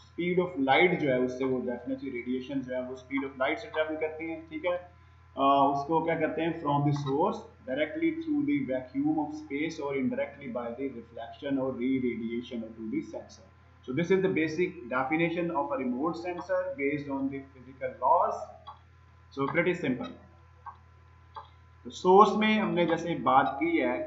speed of light जो है उससे वो definitely radiation जो है वो speed of light से ट्रेवल करती हैं, ठीक है। उसको क्या करते हैं, from the source directly through the vacuum of space और इनडायरेक्टली बाय द रिफ्लेक्शन और re-radiation to the sensor. So this is the basic definition of a remote sensor based on the physical laws. So pretty simple. तो source में हमने जैसे बात की है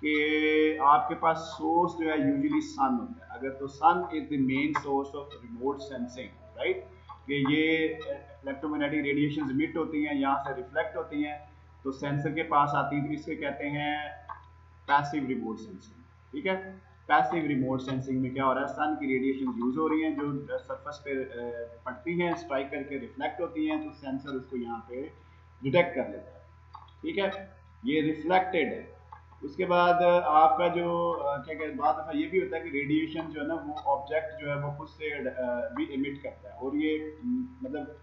कि आपके पास सोर्स जो है यूजुअली सन होता है। अगर तो sun is the main source of remote sensing, right, कि ये इलेक्ट्रोमैग्नेटिक रेडिएशन एमिट होती हैं, यहाँ से रिफ्लेक्ट होती हैं, तो सेंसर के पास आती है, तो इसे कहते हैं पैसिव रिमोट सेंसिंग, ठीक है। पैसिव रिमोट सेंसिंग में क्या हो रहा है, सन की रेडिएशन यूज हो रही है जो सरफेस पे पड़ती हैं, स्ट्राइक करके रिफ्लेक्ट होती हैं, तो सेंसर उसको यहाँ पे डिटेक्ट कर लेता है, ठीक है। ये रिफ्लेक्टेड है। उसके बाद आपका जो क्या कहते हैं, बाद दफा ये भी होता है कि रेडिएशन जो है ना वो ऑब्जेक्ट जो है वो खुद से भी एमिट करता है, और ये मतलब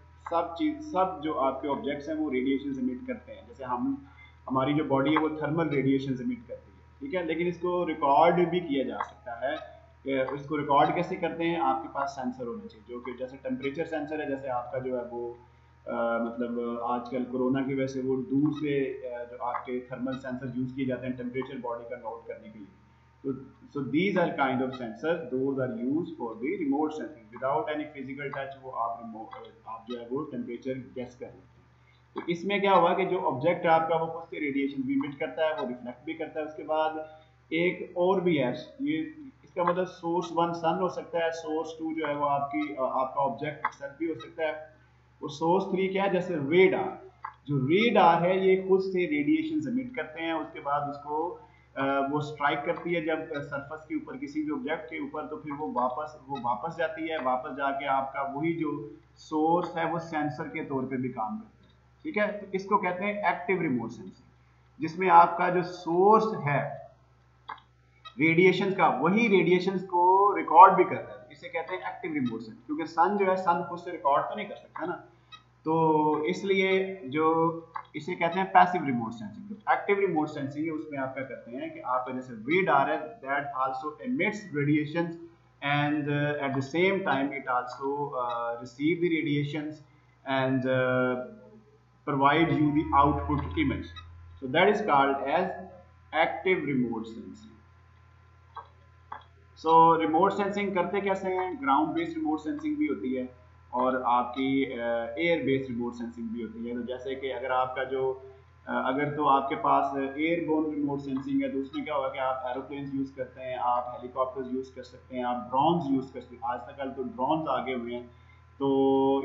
सब जो आपके ऑब्जेक्ट्स हैं वो रेडिएशन एमिट करते हैं। जैसे हमारी जो बॉडी है वो थर्मल रेडिएशन एमिट करती है, ठीक है, लेकिन इसको रिकॉर्ड भी किया जा सकता है। इसको रिकॉर्ड कैसे करते हैं, आपके पास सेंसर होने चाहिए जो कि जैसे टेम्परेचर सेंसर है, जैसे आपका जो है वो मतलब आजकल कोरोना की वजह से वो दूर से जो आपके थर्मल सेंसर यूज किए जाते हैं टेम्परेचर बॉडी का नोट करने के लिए, तो so these are kind of sensors, those are used for the remote sensing without any physical touch. वो आप जो है वो टेम्परेचर गेस कर लेते हैं। तो इसमें क्या हुआ कि जो ऑब्जेक्ट है आपका वो खुद से रेडिएशन भी इमिट करता है, वो रिफ्लेक्ट भी करता है। उसके बाद एक और भी है, ये इसका मतलब सोर्स 1 सन हो सकता है, सोर्स 2 जो है वो आपका ऑब्जेक्ट एक्सेप्ट भी हो सकता है, और सोर्स 3 क्या है, जैसे रेडार। जो रेडार है ये खुद से रेडिएशन एमिट करते हैं, उसके बाद उसको वो स्ट्राइक करती है जब सरफेस के ऊपर किसी भी ऑब्जेक्ट के ऊपर, तो फिर वो वापस जाती है, वापस जाके आपका वही जो सोर्स है वो सेंसर के तौर पे भी काम करता है, ठीक है। तो इसको कहते हैं एक्टिव रिमोट सेंसिंग, जिसमें आपका जो सोर्स है रेडिएशन का, वही रेडिएशन को रिकॉर्ड भी करता है, इसे कहते हैं एक्टिव रिमोट सेंसिंग। क्योंकि सन जो है, सन खुद से रिकॉर्ड तो नहीं कर सकता ना, तो इसलिए जो इसे कहते हैं पैसिव रिमोट सेंसिंग। तो एक्टिव रिमोट सेंसिंग है उसमें आप क्या करते हैं कि आप जैसे radar है that also emits radiations and at the same time it also receive the radiations and provide you the output image. So that is called as active remote sensing. So remote sensing करते कैसे हैं? Ground based remote sensing भी होती है और आपकी air based remote sensing भी होती है। तो जैसे कि अगर आपका जो अगर तो आपके पास एयरबोर्न रिमोट सेंसिंग है तो उसमें क्या होगा कि आप एरोप्लेन्स यूज़ करते हैं, आप हेलीकॉप्टर्स यूज़ कर सकते हैं, आप ड्रोन्स यूज़ कर सकते हैं। आज तक तो ड्रोन्स आगे हुए हैं। तो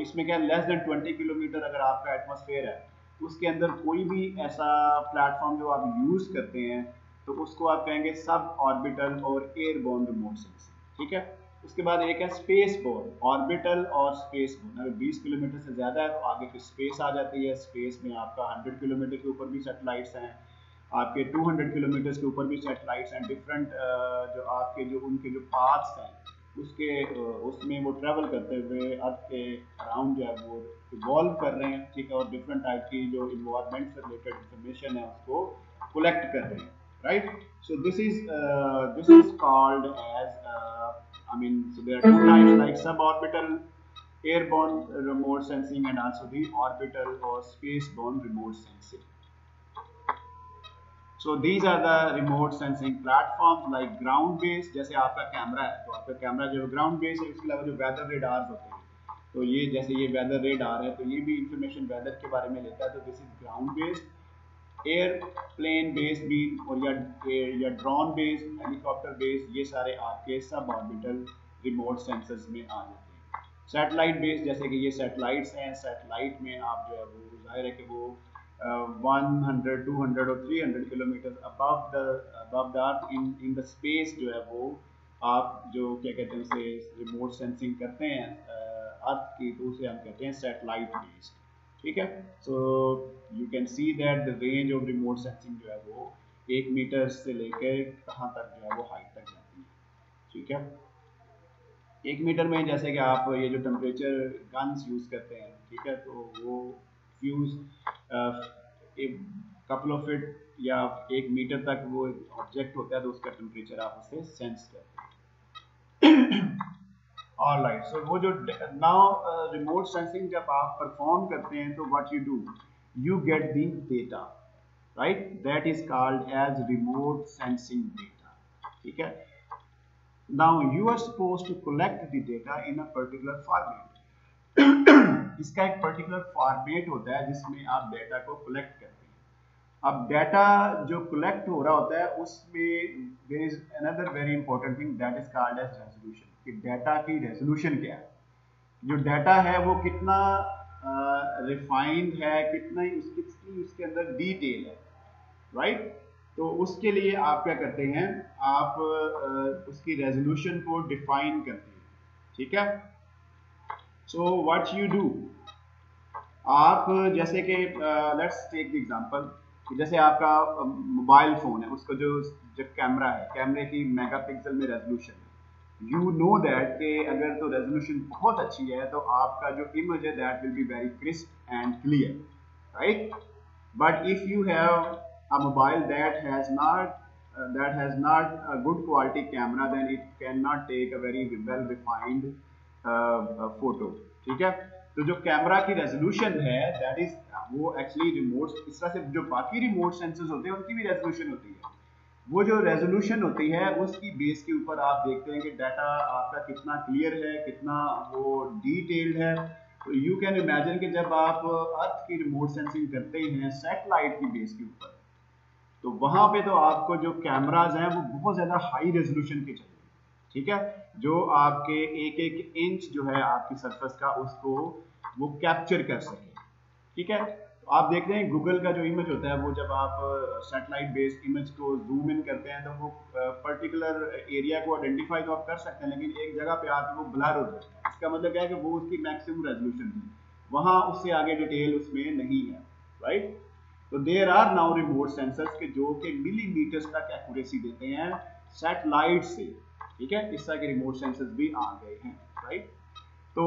इसमें क्या लेस देन 20 किलोमीटर अगर आपका एटमॉस्फेयर है उसके अंदर कोई भी ऐसा प्लेटफॉर्म जो आप यूज़ करते हैं तो उसको आप कहेंगे सब ऑर्बिटल और एयरबोर्न रिमोट सेंसिंग। ठीक है। उसके बाद एक है स्पेस बोर्न, ऑर्बिटल और स्पेस बोर्न। अगर 20 किलोमीटर से ज़्यादा है तो आगे की स्पेस आ जाती है। स्पेस में आपका 100 किलोमीटर के ऊपर भी सैटेलाइट्स हैं, आपके 200 किलोमीटर के ऊपर भी सैटेलाइट्स हैं। डिफरेंट जो आपके जो उनके जो पाथ्स हैं उसके उसमें वो ट्रैवल करते हुए अर्थ के अराउंड जो है वो इवॉल्व कर रहे हैं। ठीक है। और डिफरेंट टाइप की जो इन्वायरमेंट से रिलेटेड इंफॉर्मेशन है उसको कलेक्ट कर रहे हैं। Right, so this is called as I mean, so there are two types like suborbital airborne remote sensing and also the orbital or spaceborne remote sensing. So these are the remote sensing platforms like ground based, जैसे आपका camera है तो आपका camera जो ground based है। उसके अलावा जो वेदर रेडार्स होते हैं तो ये जैसे ये वेदर रेडार है तो ये भी इंफॉर्मेशन वेदर के बारे में लेता है। तो this is ground based. Airplane based भी और या ड्रोन बेस्ड, हेलीकॉप्टर बेस्ड, ये सारे आपके सब ऑर्बिटल रिमोट सेंसर्स में आ जाते हैं। सैटेलाइट बेस्ड जैसे कि ये सैटेलाइट्स हैं, सैटेलाइट में आप जो है वो जाहिर है कि वो 100, 200 और 300 kilometre above the earth in the space जो है वो आप जो क्या कहते हैं उसे रिमोट सेंसिंग करते हैं अर्थ की, तो उसे हम कहते हैं सैटेलाइट बेस्ड। ठीक है। So you can see that the range of remote sensing जो है वो 1 मीटर से लेकर कहाँ तक जो है वो हाइट तक जाती है। ठीक है। 1 मीटर में जैसे कि आप ये जो टेम्परेचर गन्स यूज़ करते हैं, ठीक है, तो वो फ्यूज एक कपल ऑफ फीट या 1 मीटर तक वो ऑब्जेक्ट होता है तो उसका टेम्परेचर आप उससे सेंस करते हैं। ऑलराइट, सो वो जो नाउ रिमोट सेंसिंग जब आप परफॉर्म करते हैं तो what you do, you get the data, right, that is called as remote sensing data. ठीक है। Now you are supposed to collect the data in a particular format. इसका एक particular format होता है जिसमें आप डेटा को कलेक्ट करते हैं। अब डाटा जो कलेक्ट हो रहा होता है उसमें there is another very important thing that is called as resolution, कि डाटा की रेजोल्यूशन क्या है। जो डाटा है वो कितना रिफाइंड है, कितना कितनी उसके अंदर डिटेल है, राइट। तो उसके लिए आप क्या करते हैं, आप उसकी रेजोल्यूशन को डिफाइन करते हैं। ठीक है। सो व्हाट यू डू, आप जैसे कि लेट्स टेक द एग्जांपल, जैसे आपका मोबाइल फोन है उसको जो कैमरा है, कैमरे की मेगापिक्सल में रेजोल्यूशन है। यू नो दैट कि अगर तो रेजोल्यूशन बहुत अच्छी है तो आपका जो इमेज है that will be very crisp and clear, right. But if you have a mobile that has not a good quality camera, then it cannot take a very well refined photo। ठीक है। तो जो camera की resolution है that is वो actually remote, इस तरह से जो बाकी रिमोट सेंसर्स होते हैं उनकी भी रेजोल्यूशन होती है। वो जो रेजोल्यूशन होती है उसकी बेस के ऊपर आप देखते हैं कि डाटा आपका कितना क्लियर है, कितना वो डिटेल्ड है। तो यू कैन इमेजिन कि जब आप अर्थ की रिमोट सेंसिंग करते हैं सैटेलाइट की बेस के ऊपर, तो वहां पे तो आपको जो कैमराज हैं वो बहुत ज्यादा हाई रेजोल्यूशन के चाहिए। ठीक है। जो आपके एक एक इंच जो है आपकी सरफेस का उसको वो कैप्चर कर सके। ठीक है। तो आप देखते हैं गूगल का जो इमेज होता है वो जब आप सैटेलाइट बेस्ड इमेज को जूम इन करते हैं तो वो पर्टिकुलर एरिया को आइडेंटिफाई तो आप कर सकते हैं, लेकिन एक जगह पे आके वो ब्लर हो जाता है। इसका मतलब क्या है कि वो उसकी मैक्सिमम रेजोल्यूशन है, वहां उससे आगे डिटेल उसमें नहीं है, राइट। तो there are now remote sensors के जो कि मिलीमीटर्स तक एक्यूरेसी देते हैं सैटेलाइट से। ठीक है। इस तरह के रिमोट सेंसर्स भी आ गए हैं, राइट। तो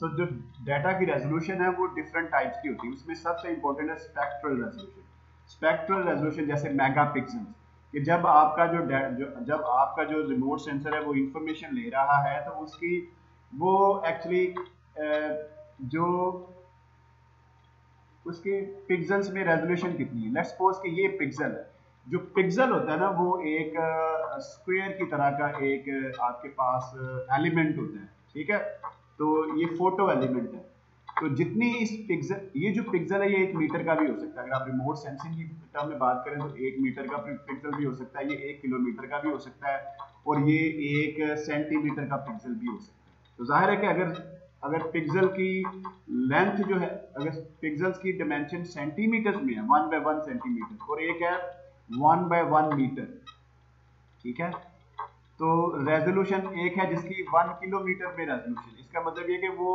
सो जो डाटा की रेजोल्यूशन है वो डिफरेंट टाइप्स की होती है। उसमें सबसे इंपॉर्टेंट है स्पेक्ट्रल रेजोल्यूशन। स्पेक्ट्रल रेजोल्यूशन जैसे मेगापिक्सल, कि जब आपका जब आपका जो रिमोट सेंसर है वो इंफॉर्मेशन ले रहा है तो उसकी वो एक्चुअली जो उसके पिक्सल्स में रेजोल्यूशन कितनी है। लेट्स सपोज कि ये पिक्सल है। जो पिक्सल होता है ना वो एक स्क्वायर की तरह का एक आपके पास एलिमेंट होता है, ठीक है। तो ये फोटो एलिमेंट है। तो जितनी इस पिक्सल, ये जो पिक्सल है ये 1 मीटर का भी हो सकता है। अगर आप रिमोट सेंसिंग की टर्म में बात करें तो 1 मीटर का पिक्सल भी हो सकता है, ये 1 किलोमीटर का भी हो सकता है, और ये 1 सेंटीमीटर का पिक्सल भी हो सकता है। तो जाहिर है कि अगर पिक्सल की लेंथ जो है, अगर पिक्सल्स की डिमेंशन सेंटीमीटर में है 1 बाय 1 सेंटीमीटर, और एक है 1 बाय 1 मीटर, ठीक है। तो रेजोल्यूशन एक है जिसकी 1 किलोमीटर में रेजोल्यूशन। इसका मतलब ये कि वो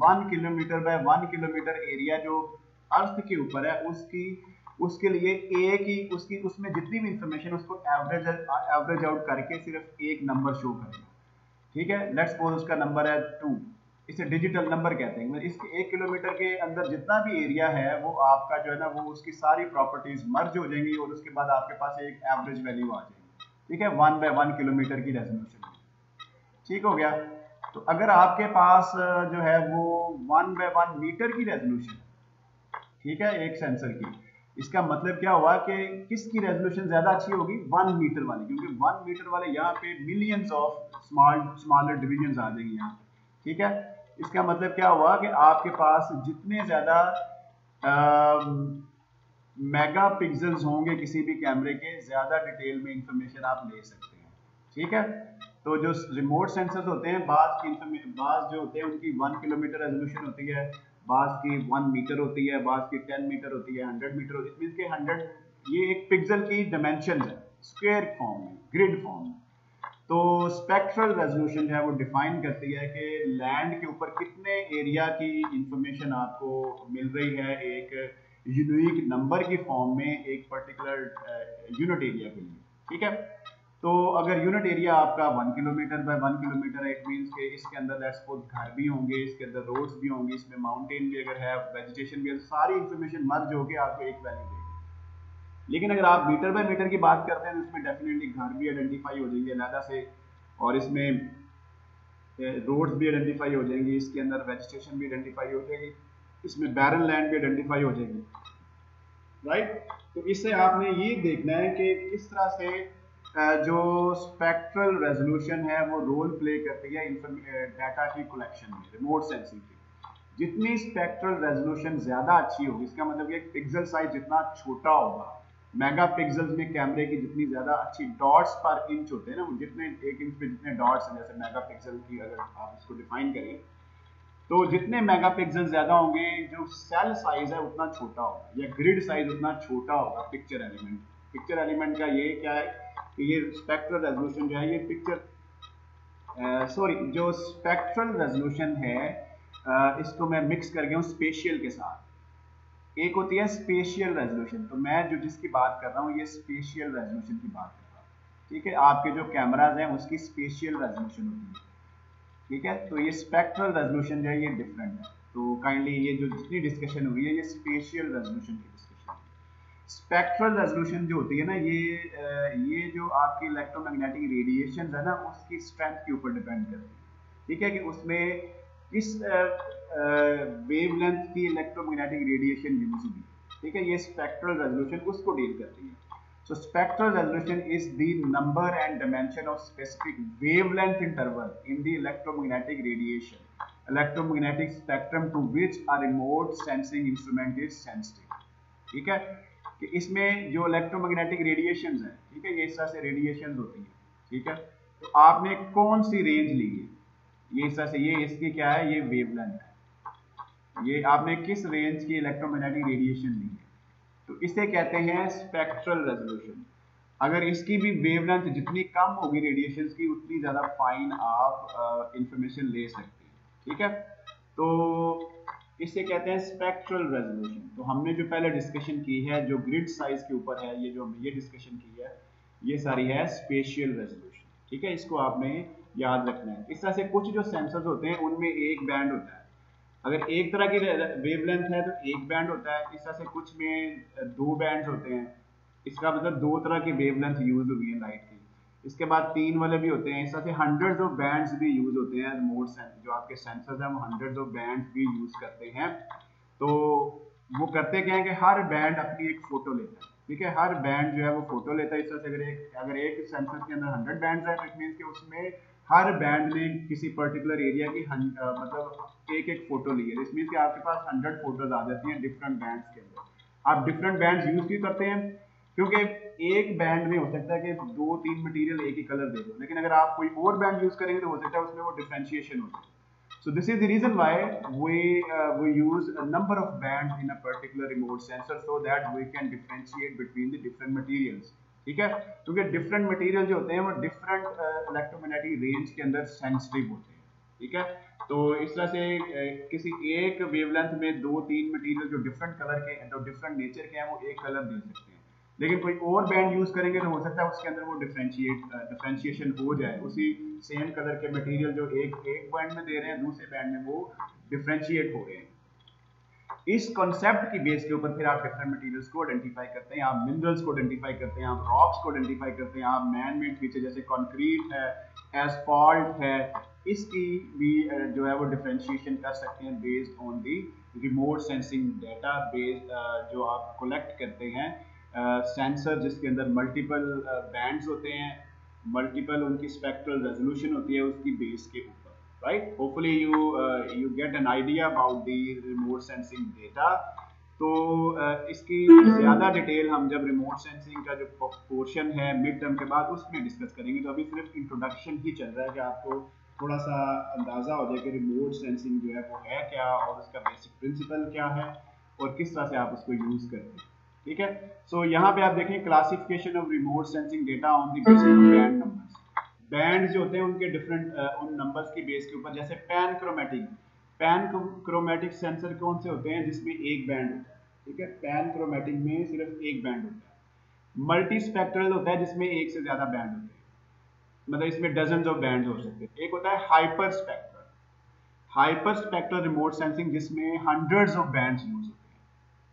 1 किलोमीटर बाय 1 किलोमीटर एरिया जो अर्थ के ऊपर है उसके लिए एक ही उसमें जितनी भी इंफॉर्मेशन उसको एवरेज आउट करके सिर्फ एक नंबर शो करेगा, ठीक है। लेट्स सपोज उसका नंबर है 2, इसे डिजिटल नंबर कहते हैं। इसके 1 किलोमीटर के अंदर जितना भी एरिया है वो आपका जो है ना वो उसकी सारी प्रॉपर्टीज मर्ज हो जाएंगी और उसके बाद आपके पास एक एवरेज वैल्यू आ जाएगी, ठीक है, 1 बाय 1 किलोमीटर की रेजोल्यूशन, ठीक हो गया। तो अगर आपके पास जो है वो 1 बाय 1 मीटर की रेजोल्यूशन, ठीक है, एक सेंसर की, इसका मतलब क्या हुआ कि किसकी रेजोल्यूशन ज्यादा अच्छी होगी? 1 मीटर वाली, क्योंकि 1 मीटर वाले यहाँ पे मिलियंस ऑफ स्मॉलर डिविजन आ जाएंगे यहाँ, ठीक है। इसका मतलब क्या हुआ कि आपके पास जितने ज्यादा मेगा पिक्सल्स होंगे किसी भी कैमरे के, ज्यादा डिटेल में इंफॉर्मेशन आप ले सकते हैं, ठीक है। तो जो रिमोट सेंसर्स होते हैं, बाज जो होते हैं उनकी 1 किलोमीटर रेजोल्यूशन होती है, बाज की 1 मीटर होती है, बाज की 10 मीटर होती है, 100 मीटर होती है। इट मींस के 100 ये एक पिक्सल की डायमेंशन है स्क्वायर फॉर्म में, ग्रिड फॉर्म में। तो स्पेक्ट्रल रेजोल्यूशन जो है वो डिफाइन करती है कि लैंड के ऊपर कितने एरिया की इंफॉर्मेशन आपको मिल रही है एक यूनिक नंबर की फॉर्म में एक पर्टिकुलर यूनिट एरिया के लिए, ठीक है। तो अगर यूनिट एरिया आपका 1 किलोमीटर बाय 1 किलोमीटर है, इट मींस के इसके अंदर लेट्स सपोज घर भी होंगे, इसके अंदर रोड्स भी होंगी, इसमें माउंटेन भी अगर है, वेजिटेशन भी है, सारी इंफॉर्मेशन मर्ज होकर आपको एक वैल्यू देगी। लेकिन अगर आप मीटर बाय मीटर की बात करते हैं तो इसमें डेफिनेटली घर भी आइडेंटिफाई हो जाएंगे अलग से, और इसमें रोड्स भी आइडेंटिफाई हो जाएंगी, इसके अंदर वेजिटेशन भी आइडेंटिफाई हो जाएगी, इसमें बैरन लैंड भी आइडेंटिफाई हो जाएगी, राइट। तो इससे आपने ये देखना है कि किस तरह से जो स्पेक्ट्रल रेजोल्यूशन है वो रोल प्ले करती है डाटा की कलेक्शन में, रिमोट सेंसिंग की। जितनी स्पेक्ट्रल रेजोल्यूशन ज्यादा अच्छी होगी, इसका मतलब ये पिक्सल साइज जितना छोटा होगा, मेगा पिक्सल्स में कैमरे की जितनी ज्यादा अच्छी डॉट्स पर इंच होते हैं ना, वो जितने 1 इंच पे जितने डॉट्स हैं, जैसे मेगा पिक्सल की अगर आप इसको डिफाइन करें तो जितने मेगा पिक्सल ज्यादा होंगे जो सेल साइज है उतना छोटा होगा, या ग्रिड साइज उतना छोटा होगा पिक्चर एलिमेंट का। ये क्या है कि ये स्पेक्ट्रल रेजोल्यूशन जो है ये जो स्पेक्ट्रल रेजोल्यूशन है इसको मैं मिक्स कर गया हूँ स्पेशियल के साथ। एक होती है स्पेशियल रेजोल्यूशन, तो मैं जो जिसकी बात कर रहा हूँ ये स्पेशियल रेजोल्यूशन की बात कर रहा हूँ, ठीक है। आपके जो कैमराज हैं उसकी स्पेशियल रेजोल्यूशन होती है, ठीक है। तो ये स्पेक्ट्रल रेजोल्यूशन जो है ये डिफरेंट है। तो काइंडली ये जो जितनी डिस्कशन हुई है ये स्पेशियल रेजोल्यूशन की डिस्कशन है। स्पेक्ट्रल रेजोल्यूशन जो होती है ना ये जो आपकी इलेक्ट्रोमैग्नेटिक रेडिएशन है ना उसकी स्ट्रेंथ के ऊपर डिपेंड करती है, ठीक है, कि उसमें किस वेवलेंथ की इलेक्ट्रोमैग्नेटिक रेडिएशन यूज हुई, ठीक है। ये स्पेक्ट्रल रेजोल्यूशन उसको डील करती है। So spectral resolution is the number and dimension of specific wavelength interval in the electromagnetic radiation, electromagnetic spectrum to which a remote sensing instrument is sensitive, ठीक है। कि इसमें जो इलेक्ट्रोमैग्नेटिक रेडिएशंस हैं, ठीक है, ये इस तरह से रेडिएशंस होती हैं, ठीक है। तो आपने कौन सी रेंज ली है, ये इस तरह से, ये इसकी क्या है, ये वेवलेंथ है, ये आपने किस रेंज की इलेक्ट्रोमैग्नेटिक रेडिएशन ली है, तो इसे कहते हैं स्पेक्ट्रल रेजोल्यूशन। अगर इसकी भी वेवलेंथ जितनी कम होगी रेडिएशंस की उतनी ज्यादा फाइन आप इंफॉर्मेशन ले सकते हैं, ठीक है। तो इसे कहते हैं स्पेक्ट्रल रेजोल्यूशन। तो हमने जो पहले डिस्कशन की है जो ग्रिड साइज के ऊपर है, ये जो हमने ये डिस्कशन की है ये सारी है स्पेशियल रेजोल्यूशन, ठीक है। इसको आपने याद रखना है। इस तरह से कुछ जो सेंसर्स होते हैं उनमें एक बैंड होता है, अगर एक तरह की वेवलेंथ है तो एक बैंड होता है, इस तरह से कुछ में दो बैंड्स होते हैं, इसका मतलब दो तरह की वेवलेंथ यूज हुई है लाइट की। इसके बाद तीन वाले भी होते हैं, इस तरह से हंड्रेड्स ऑफ बैंड्स भी यूज होते हैं। रिमोट जो आपके सेंसर्स हैं वो हंड्रेड्स ऑफ बैंड्स भी यूज करते हैं। तो वो करते क्या है कि हर बैंड अपनी एक फोटो लेता है, ठीक है, हर बैंड जो है वो फोटो लेता है। इस तरह से अगर एक सेंसर के अंदर 100 बैंड्स है तो इट मीन कि उसमें हर बैंड ने किसी पर्टिकुलर एरिया की मतलब एक एक फोटो ली है। इस मीन कि आपके पास 100 फोटोज आ जाती हैं डिफरेंट बैंड्स के अंदर। आप डिफरेंट बैंड्स यूज क्यों करते हैं? क्योंकि एक बैंड में हो सकता है कि दो तीन मटेरियल एक ही कलर दे दो, लेकिन अगर आप कोई और बैंड यूज करेंगे तो हो सकता है उसमें वो डिफरेंशिएशन हो जाए। So this is the reason why we use a number of bands in a particular remote sensor so that we can differentiate between the different materials, ठीक है, क्योंकि डिफरेंट मटेरियल जो होते हैं वो डिफरेंट इलेक्ट्रोमैग्नेटिक रेंज के अंदर sensitive होते हैं, ठीक है। तो इस तरह से किसी एक वेवलेंथ में दो तीन मटेरियल जो डिफरेंट कलर के जो डिफरेंट नेचर के हैं वो एक कलर दे सकते हैं, लेकिन कोई और बैंड यूज करेंगे तो हो सकता है उसके अंदर वो डिफरेंशिएशन हो जाए। उसी सेम कलर के मटेरियल जो एक बैंड में दे रहे हैं दूसरे बैंड में वो डिफरेंशिएट हो रहे हैं। इस कॉन्सेप्ट की बेस के ऊपर फिर आप डिफरेंट मटेरियल्स को आइडेंटिफाई करते हैं, आप मिनरल्स को आइडेंटिफाई करते हैं, आप रॉक्स को आइडेंटिफाई करते हैं, आप मैन मेड फीचर जैसे कंक्रीट है, एसफॉल्ट है, इसकी भी जो है वो डिफरेंशिएशन कर सकते हैं based on the remote sensing data based जो आप कलेक्ट करते हैं सेंसर जिसके अंदर मल्टीपल बैंड्स होते हैं, मल्टीपल उनकी स्पेक्ट्रल रेजोल्यूशन होती है उसकी बेस के ऊपर, right? Hopefully you get an idea about the remote sensing data. तो इसकी ज़्यादा डिटेल हम जब रिमोट सेंसिंग का जो पोर्शन है मिड टर्म के बाद उसमें डिस्कस करेंगे। तो अभी सिर्फ इंट्रोडक्शन ही चल रहा है कि आपको थोड़ा सा अंदाज़ा हो जाए कि रिमोट सेंसिंग जो है वो है क्या और उसका बेसिक प्रिंसिपल क्या है और किस तरह से आप उसको यूज़ करते हैं, ठीक है। सो यहाँ पे आप देखें classification of remote sensing data on the basis of band numbers. Band जो होते हैं उनके डिफरेंट उन नंबर्स की बेस के ऊपर, जैसे पैन क्रोमेटिक सेंसर कौन से होते हैं जिसमें एक बैंड होता है, ठीक है, पैन क्रोमेटिक में सिर्फ एक बैंड होता है। मल्टी स्पेक्ट्रल होता है जिसमें एक से ज्यादा बैंड होते हैं, मतलब इसमें डजन्स ऑफ बैंड हो सकते हैं। एक होता है हाइपर स्पेक्ट्रल रिमोट सेंसिंग जिसमें हंड्रेड्स ऑफ बैंड्स यूज होते हैं,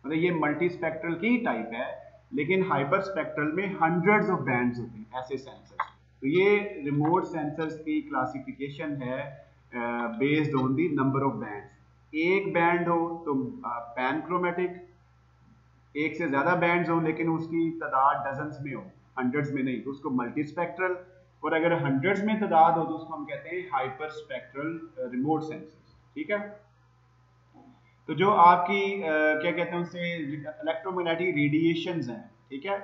मतलब ये मल्टी स्पेक्ट्रल की टाइप है लेकिन हाइपर स्पेक्ट्रल में हंड्रेड्स ऑफ बैंड्स होते हैं ऐसे सेंसर्स। तो ये रिमोट सेंसर्स की क्लासिफिकेशन है based on the number of bands. एक बैंड हो तो पैनक्रोमेटिक, एक से ज्यादा बैंड्स हो लेकिन उसकी तादाद डजन्स में हो, हंड्रेड्स में नहीं, तो उसको मल्टी स्पेक्ट्रल, और अगर हंड्रेड्स में तादाद हो तो उसको हम कहते हैं हाइपर स्पेक्ट्रल रिमोट सेंसर्स, ठीक है। तो जो आपकी क्या कहते हैं उनसे इलेक्ट्रोमैग्नेटिक रेडिएशंस हैं, ठीक है,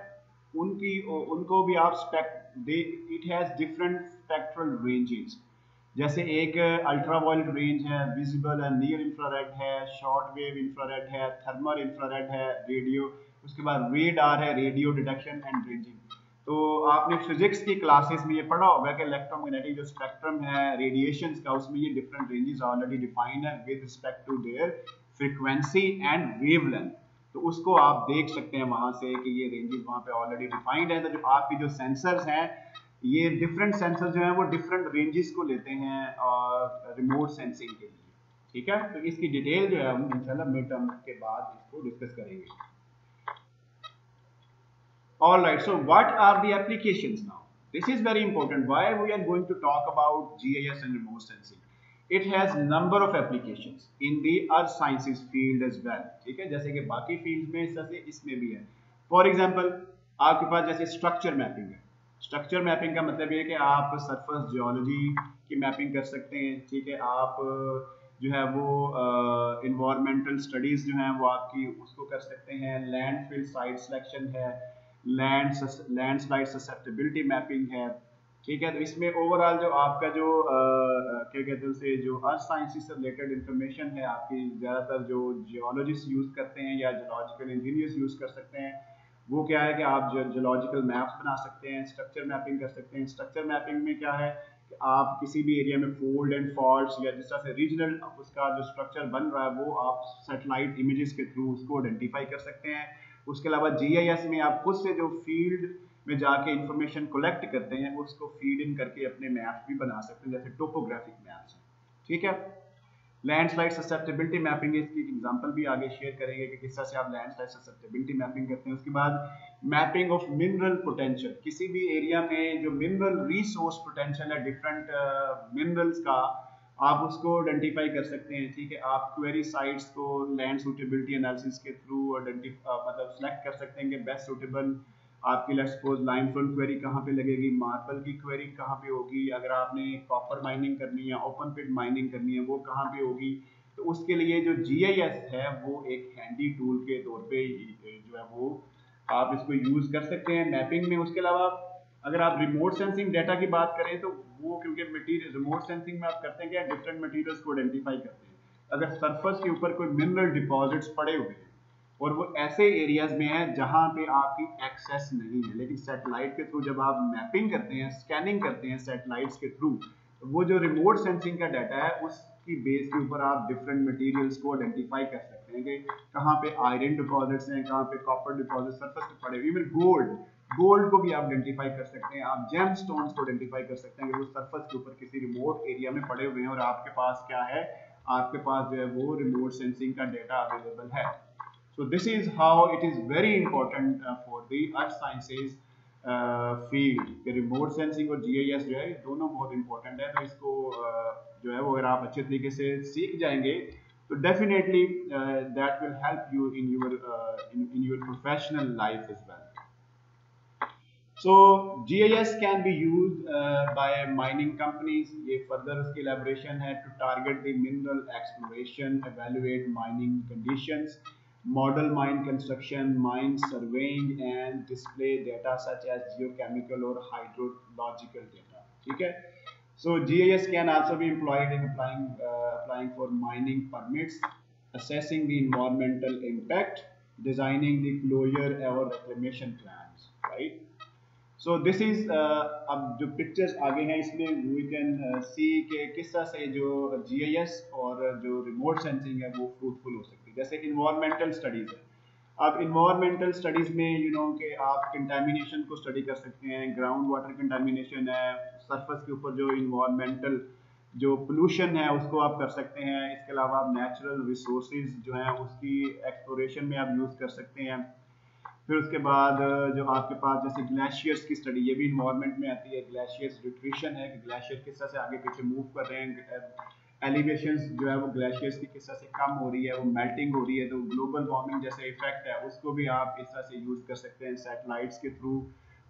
उनको भी आप it has different spectral ranges. जैसे एक अल्ट्रा वायलेट रेंज है, विजिबल है, नियर इंफ्रारेड है, शॉर्ट वेव इंफ्रारेड है, थर्मल इंफ्रारेड है, रेडियो, उसके बाद रेडार है, रेडियो डिटेक्शन एंड रेंजिंग। तो आपने फिजिक्स की क्लासेस में ये पढ़ा होगा कि इलेक्ट्रोमैग्नेटिक जो स्पेक्ट्रम है रेडिएशंस का उसमें ये डिफरेंट रेंजेस ऑलरेडी डिफाइंड है with respect to their frequency and wavelength. तो उसको आप देख सकते हैं वहां से कि ये रेंजेस वहां पे ऑलरेडी डिफाइंड है। तो जो आपकी जो सेंसर्स हैं ये डिफरेंट सेंसर जो हैं वो डिफरेंट रेंजेस को लेते हैं और रिमोट सेंसिंग के लिए, ठीक है। तो इसकी डिटेल जो है हम इंशाल्लाह मिड टर्म के बाद इसको डिस्कस करेंगे। All right, so what are the applications now? This is very important. Why we are going to talk about GIS and remote sensing? It has number of applications in the earth sciences field as well, ठीक है, जैसे कि बाकी field में इस तरह से इसमें भी है। फॉर एग्जाम्पल आपके पास जैसे स्ट्रक्चर मैपिंग है। स्ट्रक्चर मैपिंग का मतलब ये है कि आप सरफेस जियोलॉजी की मैपिंग कर सकते हैं, ठीक है, आप जो है वो इन्वायरमेंटल स्टडीज जो हैं वो आपकी उसको कर सकते हैं, लैंडफिल साइट सिलेक्शन है, लैंडस्लाइड ससेप्टेबिलिटी मैपिंग है, ठीक है। तो इसमें ओवरऑल जो आपका जो क्या कहते हैं उसे जो अर्थ साइंसेस से रिलेटेड इंफॉर्मेशन है आपकी ज़्यादातर जो जियोलॉजिस्ट यूज़ करते हैं या जियोलॉजिकल इंजीनियर्स यूज़ कर सकते हैं वो क्या है कि आप जियोलॉजिकल मैप्स बना सकते हैं, स्ट्रक्चर मैपिंग कर सकते हैं। स्ट्रक्चर मैपिंग में क्या है कि आप किसी भी एरिया में फोल्ड एंड फॉल्ट्स या जिस तरह से रीजनल उसका जो स्ट्रक्चर बन रहा है वो आप सैटेलाइट इमेजेस के थ्रू उसको आइडेंटिफाई कर सकते हैं। उसके अलावा GIS में आप खुद से जो फील्ड में जाके इंफॉर्मेशन कलेक्ट करते हैं उसको फीड इन करके अपने मैप्स भी बना सकते हैं, जैसे टोपोग्राफिक मैप्स, ठीक है। लैंडस्लाइड ससेप्टेबिलिटी मैपिंग, इसकी एग्जांपल भी आगे शेयर करेंगे कि किस तरह से आप लैंडस्लाइड ससेप्टेबिलिटी मैपिंग करते हैं। उसके बाद मैपिंग ऑफ मिनरल पोटेंशियल, किसी भी एरिया में जो मिनरल रिसोर्स पोटेंशियल है डिफरेंट मिनरल्स का, आप उसको आइडेंटिफाई कर सकते हैं। ठीक है, आप क्वेरी साइट्स को लैंड सूटेबिलिटी एनालिसिस के थ्रू मतलब सेलेक्ट कर सकते हैं कि बेस्ट सूटेबल आपकी लेट्स सपोज लाइमस्टोन क्वेरी कहाँ पे लगेगी, मार्बल की क्वेरी कहाँ पे होगी, अगर आपने कॉपर माइनिंग करनी है, ओपन पिट माइनिंग करनी है, वो कहाँ पे होगी। तो उसके लिए जो जीआईएस है वो एक हैंडी टूल के तौर पे जो है वो आप इसको यूज कर सकते हैं मैपिंग में। उसके अलावा अगर आप रिमोट सेंसिंग डाटा की बात करें तो वो क्योंकि मटीरियल रिमोट सेंसिंग में आप करते हैं क्या, डिफरेंट मटीरियल्स को आइडेंटिफाई करते हैं। अगर सरफेस के ऊपर कोई मिनरल डिपॉजिट्स पड़े हुए हैं और वो ऐसे एरियाज में है जहां पे आपकी एक्सेस नहीं है, लेकिन सैटेलाइट के थ्रू जब आप मैपिंग करते हैं, स्कैनिंग करते हैं सैटेलाइट्स के थ्रू, तो वो जो रिमोट सेंसिंग का डाटा है उसकी बेस के ऊपर आप डिफरेंट मटेरियल्स को आइडेंटिफाई कर सकते हैं कि कहाँ पे आयरन डिपॉजिट्स हैं, कहाँ पे कॉपर डिपॉजिट सरफेस पे पड़े हुए, इवन गोल्ड को भी आप आइडेंटिफाई कर सकते हैं, आप जेम स्टोन्स को आइडेंटिफाई कर सकते हैं कि वो सरफेस के ऊपर किसी रिमोट एरिया में पड़े हुए हैं और आपके पास क्या है, आपके पास जो है वो रिमोट सेंसिंग का डाटा अवेलेबल है। So this is how it is very important for the earth sciences field कि remote sensing और GIS जो है ये दोनों बहुत important है। तो इसको जो है वो अगर आप अच्छे तरीके से सीख जाएंगे तो definitely that will help you in your in your professional life as well. So GIS can be used by mining companies. ये further उसकी elaboration है to target the mineral exploration, evaluate mining conditions, model mine construction, mine surveying and display data such as geochemical or hydrological data. ठीक है? So GIS can also be employed in applying for mining permits, assessing the environmental impact, designing the closure or reclamation plans, right? So this is अब जो pictures आगे हैं इसमें we can see कि किस तरह से जो जीआईएस और जो रिमोट सेंसिंग है वो फ्रूटफुल हो सकती है। जैसे इन्वायरमेंटल स्टडीज़ है, अब इन्वायरमेंटल स्टडीज़ में यू नो कि आप कंटामिनेशन को स्टडी कर सकते हैं, ग्राउंड वाटर कंटामिनेशन है, सरफेस के ऊपर जो इन्वायरमेंटल जो पोल्यूशन है उसको आप कर सकते हैं। इसके अलावा आप नेचुरल रिसोर्सेज जो हैं उसकी एक्सप्लोरेशन में आप यूज़ कर सकते हैं। फिर उसके बाद जो आपके पास जैसे ग्लेशियर्स की स्टडी, ये भी इन्वायरमेंट में आती है। ग्लेशियर्स न्यूट्रिशन है कि ग्लेशियर किस तरह से आगे पीछे मूव कर रहे हैं, एलिवेशंस जो है वो ग्लेशियर्स की किस तरह से कम हो रही है, वो मेल्टिंग हो रही है, तो ग्लोबल वार्मिंग जैसे इफेक्ट है उसको भी आप इस तरह से यूज़ कर सकते हैं सैटेलाइट्स के थ्रू,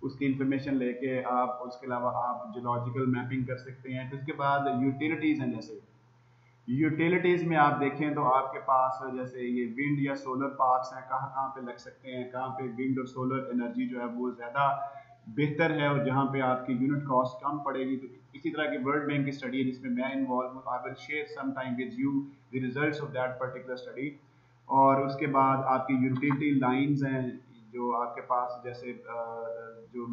उसकी इंफॉर्मेशन लेके आप। उसके अलावा आप जियोलॉजिकल मैपिंग कर सकते हैं। फिर उसके बाद यूटिलिटीज़ हैं, जैसे यूटिलिटीज़ में आप देखें तो आपके पास जैसे ये विंड या सोलर पार्क्स हैं, कहाँ कहाँ पे लग सकते हैं, कहाँ पे विंड और सोलर एनर्जी जो है वो ज़्यादा बेहतर है और जहाँ पे आपकी यूनिट कॉस्ट कम पड़ेगी। तो इसी तरह की वर्ल्ड बैंक की स्टडी है जिसमें मैं इन्वॉल्व हूँ, I will share some time with you the results of that particular study. और उसके बाद आपकी यूटिलिटी लाइंस हैं जो आपके पास जैसे जो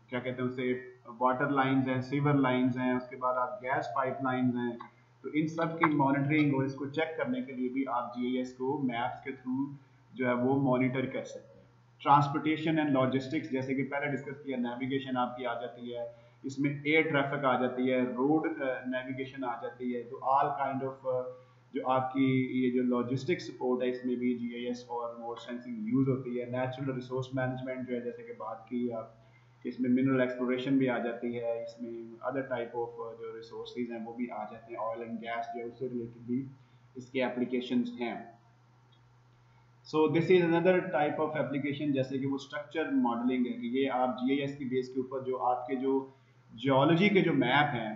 क्या कहते हैं उसे, वाटर लाइंस हैं, सीवर लाइंस हैं, उसके बाद आप गैस पाइप लाइंस हैं। तो इन सब की मॉनिटरिंग और इसको चेक करने के लिए भी आप जीआईएस को मैप्स के थ्रू जो है वो मॉनिटर कर सकते हैं। ट्रांसपोर्टेशन एंड लॉजिस्टिक्स, जैसे कि पहले डिस्कस किया, नेविगेशन आपकी आ जाती है, इसमें एयर ट्रैफिक आ जाती है, रोड नेविगेशन आ जाती है। तो ऑल काइंड ऑफ जो आपकी ये जो लॉजिस्टिक सपोर्ट है इसमें भी जीआईएस और रिमोट सेंसिंग यूज होती है। नेचुरल रिसोर्स मैनेजमेंट जो है जैसे कि बात की आप, इसमें मिनरल एक्सप्लोरेशन भी आ जाती है, इसमें अदर टाइप ऑफ जो रिसोर्सेज हैं वो भी आ जाते हैं, ऑयल एंड गैस जो है उससे रिलेटेड भी इसके एप्लीकेशंस हैं। सो this is another type of application, जैसे कि वो स्ट्रक्चर मॉडलिंग है कि ये आप जीआईएस की बेस के ऊपर जो आपके जो जियोलॉजी के जो मैप हैं,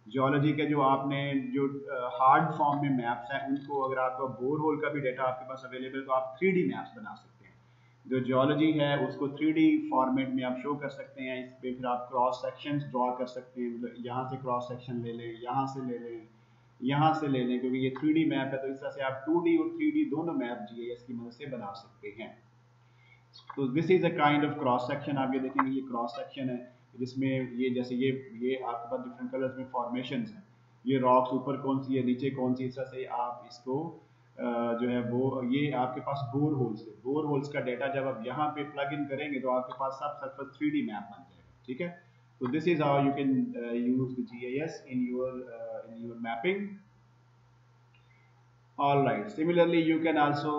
जियोलॉजी के जो आपने जो हार्ड फॉर्म में मैप्स हैं उनको, अगर आपका बोर होल का भी डाटा आपके पास अवेलेबल तो आप 3D मैप्स बना सकते हैं। जो जियोलॉजी है उसको 3D फॉर्मेट में आप शो कर सकते हैं। इस पर फिर आप क्रॉस सेक्शंस ड्रॉ कर सकते हैं, मतलब यहाँ से क्रॉस सेक्शन ले लें, यहाँ से ले लें, यहाँ से ले लें, क्योंकि ये 3D मैप है तो इस तरह से आप 2D और 3D दोनों मैप जीआईएस की मदद से बना सकते हैं। तो this is a kind of cross section. आप ये देखेंगे ये क्रॉस सेक्शन है जिसमें ये जैसे ये आपके पास डिफरेंट कलर्स में फॉर्मेशंस हैं, ये रॉक्स ऊपर कौन सी है नीचे कौन सी, इस तरह से आप इसको जो है वो ये आपके पास बोर होल्स है, बोर होल्स का डाटा जब आप यहाँ पे प्लग इन करेंगे तो आपके पास सब सरफेस 3D मैप बन जाएगा। ठीक है, तो this is how you can use the GIS in your mapping. All right. Similarly, you can also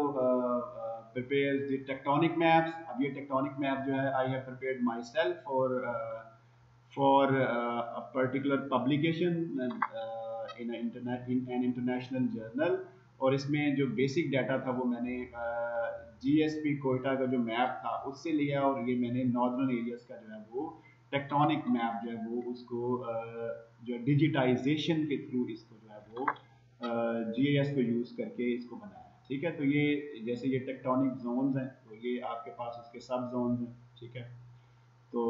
prepare the tectonic maps. अब ये tectonic map जो है I have prepared myself for a particular publication in an international journal. और इसमें जो basic data था वो मैंने GSP कोयटा का जो मैप था उससे लिया, और ये मैंने नॉर्दर्न एरियाज का जो है वो टेक्टोनिक मैप जो है वो उसको जो डिजिटाइजेशन के थ्रू इसको जो है वो GIS को यूज़ करके इसको बनाया। ठीक है, तो ये जैसे ये टेक्टोनिक जोन्स हैं तो ये आपके पास उसके सब जोन्स हैं। ठीक है, तो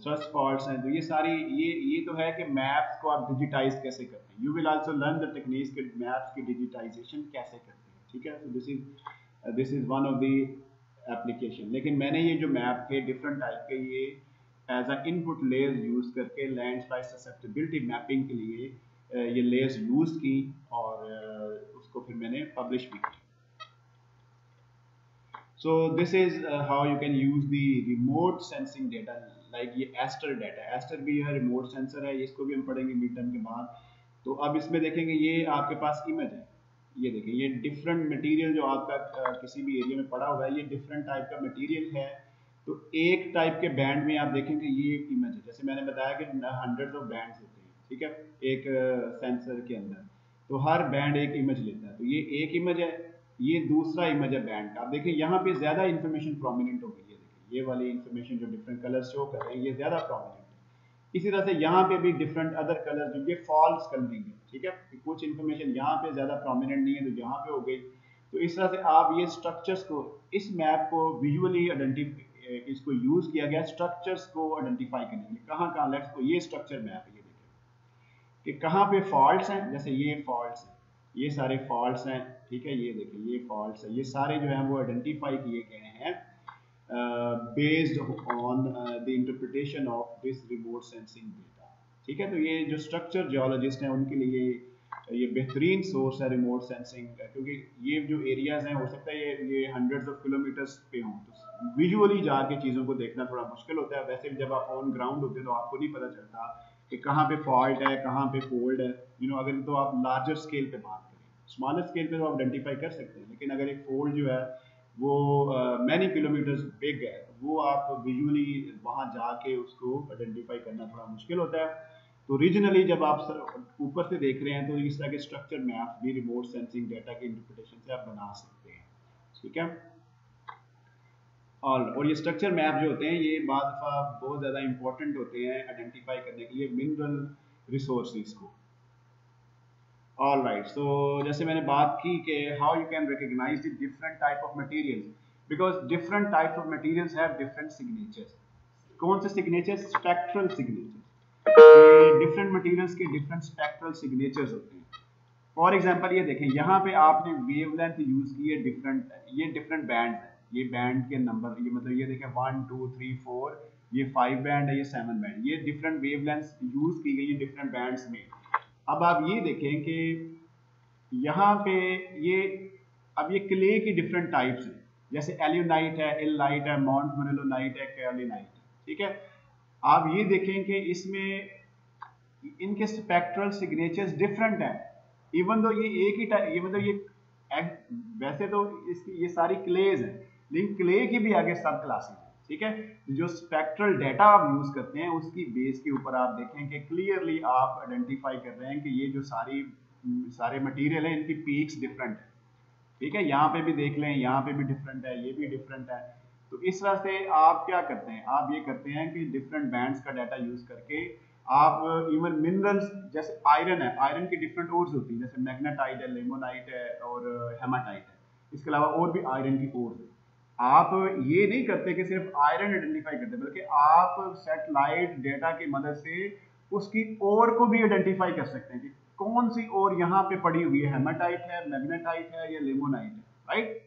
थ्रस्ट फॉल्ट्स हैं, तो ये सारी ये तो है कि मैप्स को आप डिजिटाइज कैसे करते हैं। You will also learn the techniques के मैप्स की डिजिटाइजेशन कैसे करते हैं। ठीक है, तो this is one of the application. लेकिन मैंने ये जो मैप थे डिफरेंट टाइप के ये as a input layers use करके लैंडस्लाइड ससेप्टेबिलिटी मैपिंग के लिए ये लेयर्स यूज़ की, और उसको फिर मैंने पब्लिश भी किया। So this is how you can use the remote sensing data, like ये एस्टर डाटा। एस्टर भी है रिमोट सेंसर है, इसको भी हम पढ़ेंगे मिड टर्म के बाद। तो अब इसमें देखेंगे ये आपके पास इमेज है, ये देखें ये डिफरेंट मटेरियल जो आपका किसी भी एरिया में पड़ा हुआ है, ये डिफरेंट टाइप का मटेरियल है। तो एक टाइप के बैंड में आप देखेंगे ये एक इमेज है, जैसे मैंने बताया कि हंड्रेड्स ऑफ बैंड्स होते हैं। ठीक है, एक सेंसर के अंदर तो हर बैंड एक इमेज लेता है, तो ये एक इमेज है, ये दूसरा इमेज है बैंड का। आप देखिए यहाँ पे ज्यादा इन्फॉर्मेशन प्रोमिनेंट हो गई है, देखिए ये वाली इन्फॉर्मेशन जो डिफरेंट कलर शो कर रहे हैं ये ज्यादा प्रोमिनेंट है। इसी तरह से यहाँ पे भी डिफरेंट अदर कलर जो ये फॉल्स कलरिंग है। ठीक है, कुछ इन्फॉर्मेशन यहाँ पे ज्यादा प्रोमिनेंट नहीं है तो यहाँ पे हो गई। तो इस तरह से आप ये स्ट्रक्चर्स को, इस मैप को विजुअली आइडेंटिफाई, इसको यूज किया गया स्ट्रक्चर्स को आइडेंटिफाई करने के लिए। कहाँ कहाँ लेट्स को ये स्ट्रक्चर मैप है, ये देखिए कि कहाँ पे फॉल्ट्स हैं, जैसे ये फॉल्ट्स हैं, ये सारे फॉल्ट्स हैं। ठीक है, ये देखिए ये फॉल्ट्स है, ये सारे जो हैं वो आइडेंटिफाई किए गए हैं based on the interpretation of this remote sensing data. ठीक है, तो ये जो स्ट्रक्चर जियोलॉजिस्ट हैं उनके लिए ये बेहतरीन सोर्स है रिमोट सेंसिंग, क्योंकि ये जो एरियाज हैं हो सकता है ये हंड्रेड्स ऑफ किलोमीटर्स पे हों, तो विजुअली जाके चीज़ों को देखना थोड़ा मुश्किल होता है। वैसे भी जब आप ऑन ग्राउंड होते हैं तो आपको नहीं पता चलता कि कहाँ पे फॉल्ट है, कहाँ पे फोल्ड है। अगर तो आप लार्जर स्केल पे बात करें, स्मॉलर स्केल पे तो आप आइडेंटिफाई कर सकते हैं, लेकिन अगर एक फोल्ड जो है वो मैनी किलोमीटर्स बिग है, वो आप विजुअली वहाँ जाके उसको आइडेंटिफाई करना थोड़ा मुश्किल होता है। तो रीजनली जब आप ऊपर से देख रहे हैं तो इस तरह के स्ट्रक्चर मैप भी रिमोट सेंसिंग डाटा के इंटरप्रिटेशन से आप बना सकते हैं। ठीक है, और ये स्ट्रक्चर मैप जो होते हैं ये बाद दफ़ा बहुत ज़्यादा इंपॉर्टेंट होते हैं आइडेंटिफाई करने के लिए मिनरल रिसोर्सेज को। ऑल राइट, सो जैसे मैंने बात की कि how you can recognize the different type of materials, because different type of materials have different signatures. कौन से signatures? Spectral signatures. Different materials के डिफरेंट स्पेक्ट्रल सिग्नेचर्स होते हैं। फॉर एग्जांपल ये देखें, यहाँ पे आपने वेवलेंथ यूज की है डिफरेंट, ये डिफरेंट बैंड है, ये बैंड के नंबर, ये मतलब ये देखें 1 2 3 4, ये 5 बैंड है, ये 7 बैंड, ये डिफरेंट वेवलेंथ यूज की गई है डिफरेंट बैंड्स में। अब आप ये देखें कि यहाँ पे ये, अब ये क्ले की डिफरेंट टाइप्स हैं, जैसे एल्यूनाइट है, इलनाइट है, माउंट मोरेलोनाइट है, कैलिनाइट है। ठीक है, आप ये देखें कि इसमें इनके स्पेक्ट्रल सिग्नेचर्स डिफरेंट हैं, इवन दो ये एक ही टाइप, ये मतलब ये वैसे तो इसकी ये सारी क्लेज हैं, लेकिन क्ले की भी आगे सब क्लासेस हैं। ठीक है, जो स्पेक्ट्रल डाटा आप यूज करते हैं उसकी बेस के ऊपर आप देखें कि क्लियरली आप आइडेंटिफाई कर रहे हैं कि ये जो सारे मटेरियल हैं इनकी पीक्स डिफरेंट है। ठीक है, यहाँ पे भी देख लें, यहाँ पे भी डिफरेंट है, ये भी डिफरेंट है। तो इस तरह से आप क्या करते हैं, आप ये करते हैं कि डिफरेंट बैंड्स का डाटा यूज करके आप इवन मिनरल्स, जैसे आयरन है, आयरन की डिफरेंट ओर्स होती है, जैसे मैग्नेटाइट है, लिमोनाइट है और हेमाटाइट है। इसके अलावा और भी आयरन की ओर्स है। आप ये नहीं करते कि सिर्फ आयरन आइडेंटिफाई करते, बल्कि आप सैटेलाइट डेटा की मदद से उसकी ओर को भी आइडेंटिफाई कर सकते हैं कि कौन सी ओर यहाँ पे पड़ी हुई है, हेमाटाइट है, मैग्नेटाइट है या लिमोनाइट है। राइट,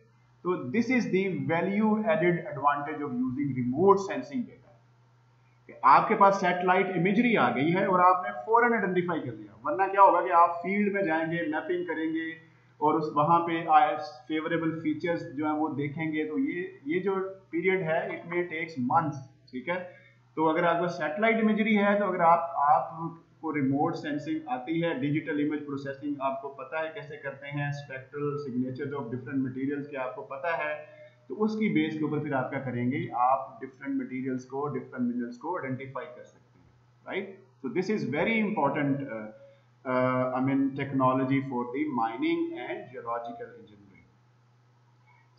तो this is the value added advantage of using remote sensing data. आपके पास सैटेलाइट इमेजरी आ गई है और आपने फौरन आइडेंटिफाई कर लिया, वरना क्या होगा कि आप फील्ड में जाएंगे, मैपिंग करेंगे और उस वहां पे फेवरेबल फीचर्स जो है वो देखेंगे, तो ये जो पीरियड है इट मे टेक्स मंथ्स। ठीक है, तो अगर आपका सैटेलाइट इमेजरी है तो अगर आप को रिमोट सेंसिंग आती है, डिजिटल इमेज प्रोसेसिंग आपको पता है कैसे करते हैं, spectral signature of different materials के आपको पता है, तो उसकी बेस के ऊपर फिर आप क्या करेंगे, आप डिफरेंट मटेरियल्स को, डिफरेंट मिनरल्स को आइडेंटिफाई कर सकते हैं, right. So this is very important I mean technology for the mining and geological engineering.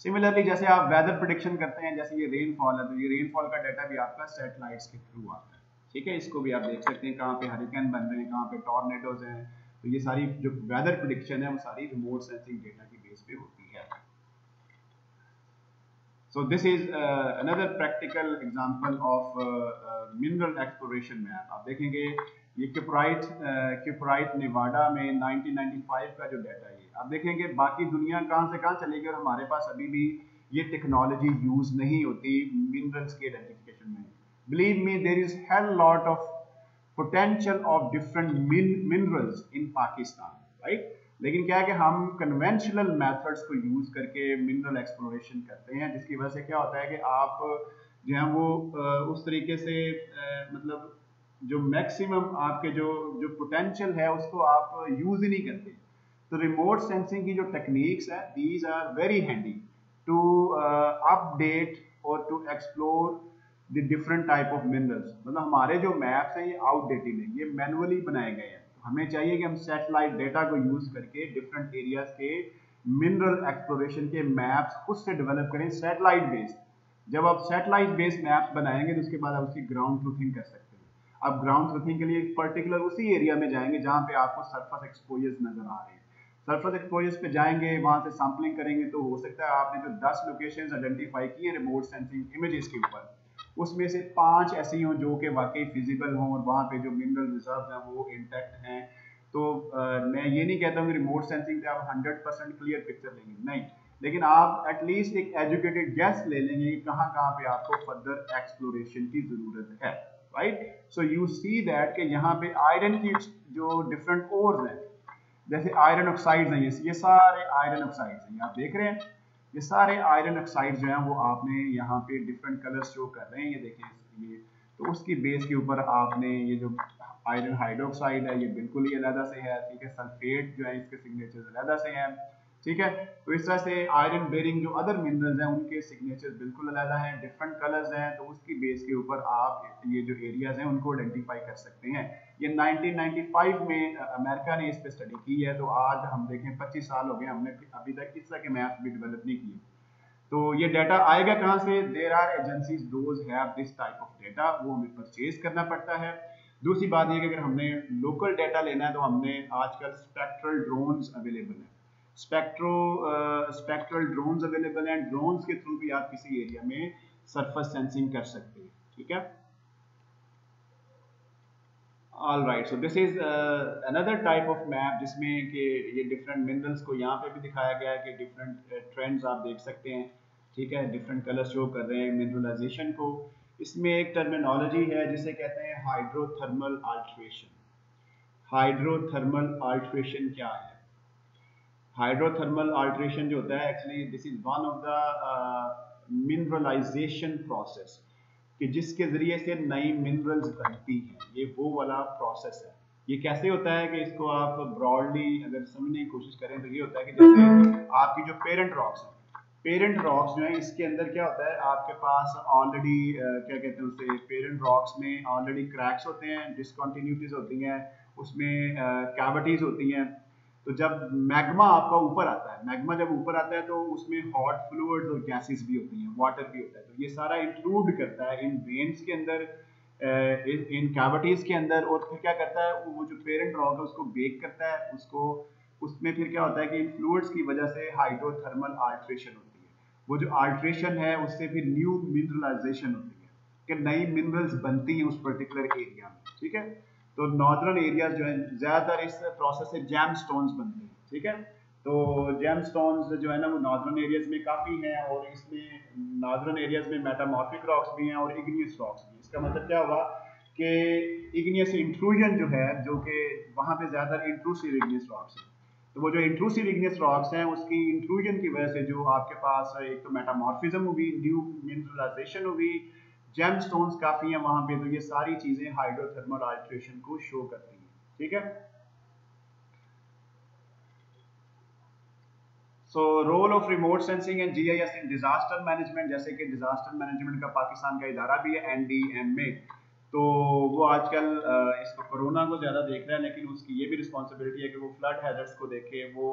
Similarly जैसे आप वेदर प्रेडिक्शन करते हैं, जैसे ये रेनफॉल है, तो ये रेनफॉल का डाटा भी आपका सैटेलाइट्स के थ्रू आता है, ठीक है। इसको भी आप देख सकते हैं कहाँ पे हरिकेन बन रहे हैं, कहाँ पे टॉर्नेडोज हैं, तो ये सारी जो वेदर प्रेडिक्शन है वो सारी रिमोट सेंसिंग डेटा की बेस पे होती है। So this is another practical example of mineral exploration map। आप देखेंगे ये क्यूपराइट नेवाडा में 1995 का जो डाटा है, आप देखेंगे बाकी दुनिया कहाँ से कहाँ चलेगी और हमारे पास अभी भी ये टेक्नोलॉजी यूज नहीं होती मिनरल्स के आइडेंटिफिकेशन में। Believe me, there is hell lot of potential of different minerals in Pakistan, right. लेकिन क्या है कि हम कन्वेंशनल मेथड्स को यूज करके मिनरल एक्सप्लोरेशन करते हैं, जिसकी वजह से क्या होता है कि आप जो है वो उस तरीके से मतलब जो मैक्सिमम आपके जो पोटेंशियल है उसको आप यूज ही नहीं करते। तो रिमोट सेंसिंग की जो टेक्निक्स है, these are very handy to update और to explore the different type of minerals. मतलब हमारे जो मैप्स हैं ये आउटडेटेड है, ये मैनुअली बनाए गए हैं। हमें चाहिए कि हम सैटेलाइट डेटा को यूज करके डिफरेंट एरियाज के मिनरल एक्सप्लोरेशन के मैप्स खुद से डेवलप करें सैटेलाइट बेस्ड। जब आप सैटेलाइट बेस्ड मैप्स बनाएंगे तो उसके बाद आप उसकी ग्राउंड ट्रूथिंग कर सकते हैं। आप ग्राउंड ट्रूथिंग के लिए पर्टिकुलर उसी एरिया में जाएंगे जहां पे आपको सरफेस एक्सपोजर्स नजर आ रहे हैं। सरफेस एक्सपोजर्स पे जाएंगे, वहां से सैंपलिंग करेंगे, तो हो सकता है आपने जो 10 लोकेशंस आइडेंटिफाई की है रिमोट सेंसिंग इमेजेस के ऊपर, उसमें से 5 ऐसी हों जो कि वाकई फिजिबल हों और वहाँ पे जो मिनरल रिजर्व हैं वो इंटैक्ट हैं। तो मैं ये नहीं कहता हूँ कि रिमोट सेंसिंग से आप 100% क्लियर पिक्चर लेंगे, नहीं, लेकिन आप एटलीस्ट एक एजुकेटेड गेस ले लेंगे कि कहाँ कहाँ पे आपको फर्दर एक्सप्लोरेशन की जरूरत है, right. So you see that कि यहाँ पे आयरन की जो डिफरेंट ओर्स हैं, जैसे आयरन ऑक्साइड्स हैं, ये सारे आयरन ऑक्साइड्स हैं, आप देख रहे हैं ये सारे आयरन ऑक्साइड जो हैं वो आपने यहाँ पे डिफरेंट कलर्स शो कर रहे हैं, ये देखें ये, तो उसकी बेस के ऊपर आपने ये जो आयरन हाइड्रोक्साइड है ये बिल्कुल ही अलग से है, ठीक है। सल्फेट जो है इसके सिग्नेचर्स अलग से हैं, ठीक है। तो इस तरह से आयरन बेरिंग जो अदर मिनरल्स हैं उनके सिग्नेचर्स बिल्कुल अलग हैं, डिफरेंट कलर्स हैं, तो उसकी बेस के ऊपर आप ये जो एरियाज हैं उनको आइडेंटिफाई कर सकते हैं। ये 1995 में अमेरिका ने इस पे स्टडी की है, तो आज हम देखें 25 साल हो गए, हमने अभी तक इस तरह के मैप्स भी डेवलप नहीं किए। तो ये डाटा आएगा कहाँ से? There are agencies those have this type of data, वो हमें परचेज करना पड़ता है। दूसरी बात ये कि अगर हमने लोकल डाटा लेना है तो हमने आजकल स्पेक्ट्रल ड्रोन्स अवेलेबल हैं, स्पेक्ट्रल ड्रोन्स अवेलेबल हैं, ड्रोन्स के थ्रू भी आप किसी एरिया में सरफेस सेंसिंग कर सकते हैं, ठीक है। All right, so this is another type of map जिसमें कि ये डिफरेंट मिनरल्स को यहाँ पे भी दिखाया गया है कि डिफरेंट ट्रेंड्स आप देख सकते हैं, ठीक है, डिफरेंट कलर शो कर रहे हैं मिनरलाइजेशन को। इसमें एक टर्मिनोलॉजी है जिसे कहते हैं हाइड्रोथर्मल अल्ट्रेशन। हाइड्रोथर्मल अल्ट्रेशन क्या है? हाइड्रोथर्मल अल्ट्रेशन जो होता है, actually this is one of the mineralization process कि जिसके जरिए से नई मिनरल्स बनती हैं, ये वो वाला प्रोसेस है। ये कैसे होता है कि इसको आप ब्रॉडली अगर समझने की कोशिश करें तो ये होता है कि जैसे आपकी जो पेरेंट रॉक्स हैं, पेरेंट रॉक्स जो है इसके अंदर क्या होता है, आपके पास ऑलरेडी क्या कहते हैं उसे, पेरेंट रॉक्स में ऑलरेडी क्रैक्स होते हैं, डिसकंटिन्यूटीज होती हैं, उसमें कैविटीज होती हैं। तो जब मैग्मा आपका ऊपर आता है, मैग्मा जब ऊपर आता है तो उसमें हॉट फ्लूइड्स और गैसेस भी होती हैं, वाटर भी होता है, तो ये सारा इंक्लूड करता है इन वेन्स के अंदर, इन कैविटीज के अंदर, और फिर क्या करता है वो जो पेरेंट रॉक है उसको बेक करता है, उसको उसमें फिर क्या होता है कि इन फ्लूइड्स की वजह से हाइड्रोथर्मल अल्ट्रेशन होती है। वो जो अल्ट्रेशन है उससे फिर न्यू मिनरलाइजेशन होती है कि नई मिनरल्स बनती हैं उस पर्टिकुलर एरिया में, ठीक है। तो नॉर्दर्न एरियाज जो है ज्यादातर इस प्रोसेस से जैम स्टोन्स बनते हैं, ठीक है। तो जैम स्टोन्स जो है ना वो नॉर्दर्न एरियाज में काफी हैं, और इसमें नॉर्दर्न एरियाज में मेटामॉर्फिक रॉक्स भी हैं और इग्नियस रॉक्स भी। इसका मतलब क्या हुआ कि इग्नियस इंट्रूजन जो है, जो कि वहां पे ज्यादातर इंट्रूसिव इग्नियस रॉक्स हैं, तो वो जो इंट्रूसिव इग्नियस रॉक्स हैं उसकी इंट्रूजन की वजह से जो आपके पास एक तो मेटामॉर्फिज्म हुई, न्यू मिनरलाइजेशन हुई, जेमस्टोन्स काफी हैं वहां पे, तो ये सारी चीजें हाइड्रोथर्मल अल्ट्रेशन को शो करती हैं। ठीक है। So role of remote sensing and GIS in disaster management, जैसे कि डिजास्टर मैनेजमेंट का पाकिस्तान का इदारा भी है एनडीएमए, तो वो आजकल इसको कोरोना को ज़्यादा देख रहा है, लेकिन उसकी ये भी रिस्पॉन्सिबिलिटी है कि वो फ्लड हैजर्ड्स को देखे, वो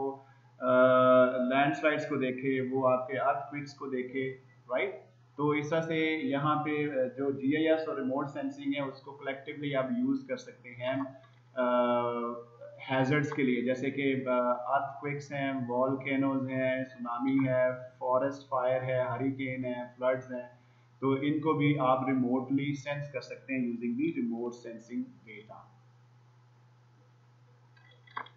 लैंडस्लाइड्स को देखे, वो आपके अर्थक्वेक्स को देखे, राइट। तो इस तरह से यहाँ पे जो जीआईएस और रिमोट सेंसिंग है उसको कलेक्टिवली आप यूज़ कर सकते हैं हैजर्ड्स के लिए, जैसे कि अर्थक्वेक्स हैं, वॉल्केनोज हैं, सुनामी है, फॉरेस्ट फायर है, हरिकेन है, फ्लड्स हैं, तो इनको भी आप रिमोटली सेंस कर सकते हैं using the remote sensing data.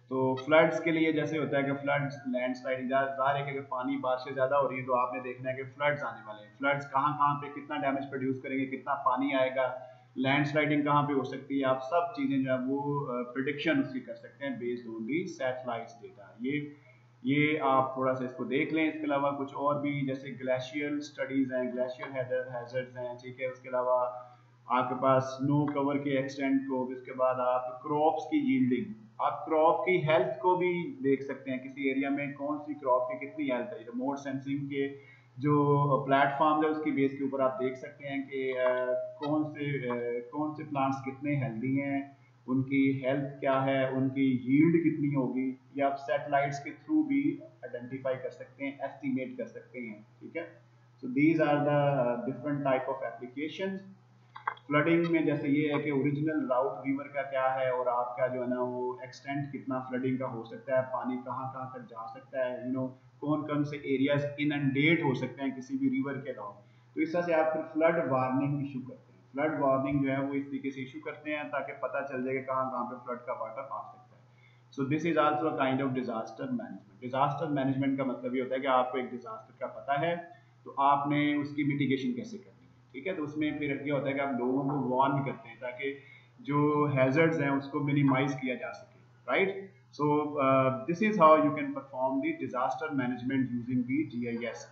तो फ्लड्स के लिए जैसे होता है कि फ्लड्स लैंडस्लाइड, ज़ाहिर है कि अगर पानी बारिशें ज़्यादा हो रही है तो आपने देखना है कि फ्लड्स आने वाले हैं, फ्लड्स कहाँ कहाँ पे कितना डैमेज प्रोड्यूस करेंगे, कितना पानी आएगा, लैंडस्लाइडिंग कहाँ पे हो सकती है, आप सब चीज़ें जो है वो प्रिडिक्शन उसकी कर सकते हैं based on the satellite data. ये आप थोड़ा सा इसको देख लें। इसके अलावा कुछ और भी जैसे ग्लेशियल स्टडीज़ हैं, ग्लेशियल हैजर्ड्स हैं, ठीक है। उसके अलावा आपके पास स्नो कवर के एक्सटेंट को, इसके बाद आप क्रॉप्स की यील्डिंग, आप क्रॉप की हेल्थ को भी देख सकते हैं, किसी एरिया में कौन सी क्रॉप की कितनी हेल्थ है। रिमोट सेंसिंग के जो प्लेटफॉर्म है उसकी बेस के ऊपर आप देख सकते हैं कि कौन से प्लांट्स कितने हेल्दी हैं, उनकी हेल्थ क्या है, उनकी यील्ड कितनी होगी, या आप सैटेलाइट्स के थ्रू भी आइडेंटिफाई कर सकते हैं, एस्टिमेट कर सकते हैं, ठीक है। So these are the different type of applications. Flooding में जैसे ये है कि ओरिजिनल राउट रिवर का क्या है और आपका जो है ना वो एक्सटेंट कितना फ्लडिंग का हो सकता है, पानी कहाँ कहाँ तक जा सकता है, कौन कौन से एरियाज इनंडेट हो सकते हैं किसी भी रिवर के अलावा। तो इस तरह से आप फिर फ्लड वार्निंग इशू करते हैं। फ्लड वार्निंग जो है वो इस तरीके से इशू करते हैं ताकि पता चल जाए कि कहाँ कहाँ पे फ्लड का वाटर आ सकता है। सो this is also a kind of disaster management. Disaster management का मतलब ये होता है कि आपको एक डिजास्टर का पता है तो आपने उसकी मिटिगेशन कैसे करनी है, ठीक है। तो उसमें फिर ये होता है कि आप लोगों को वार्न करते हैं ताकि जो हैजर्ड्स हैं उसको मिनिमाइज किया जा सके, right. So this is how you can perform the disaster management using the GIS.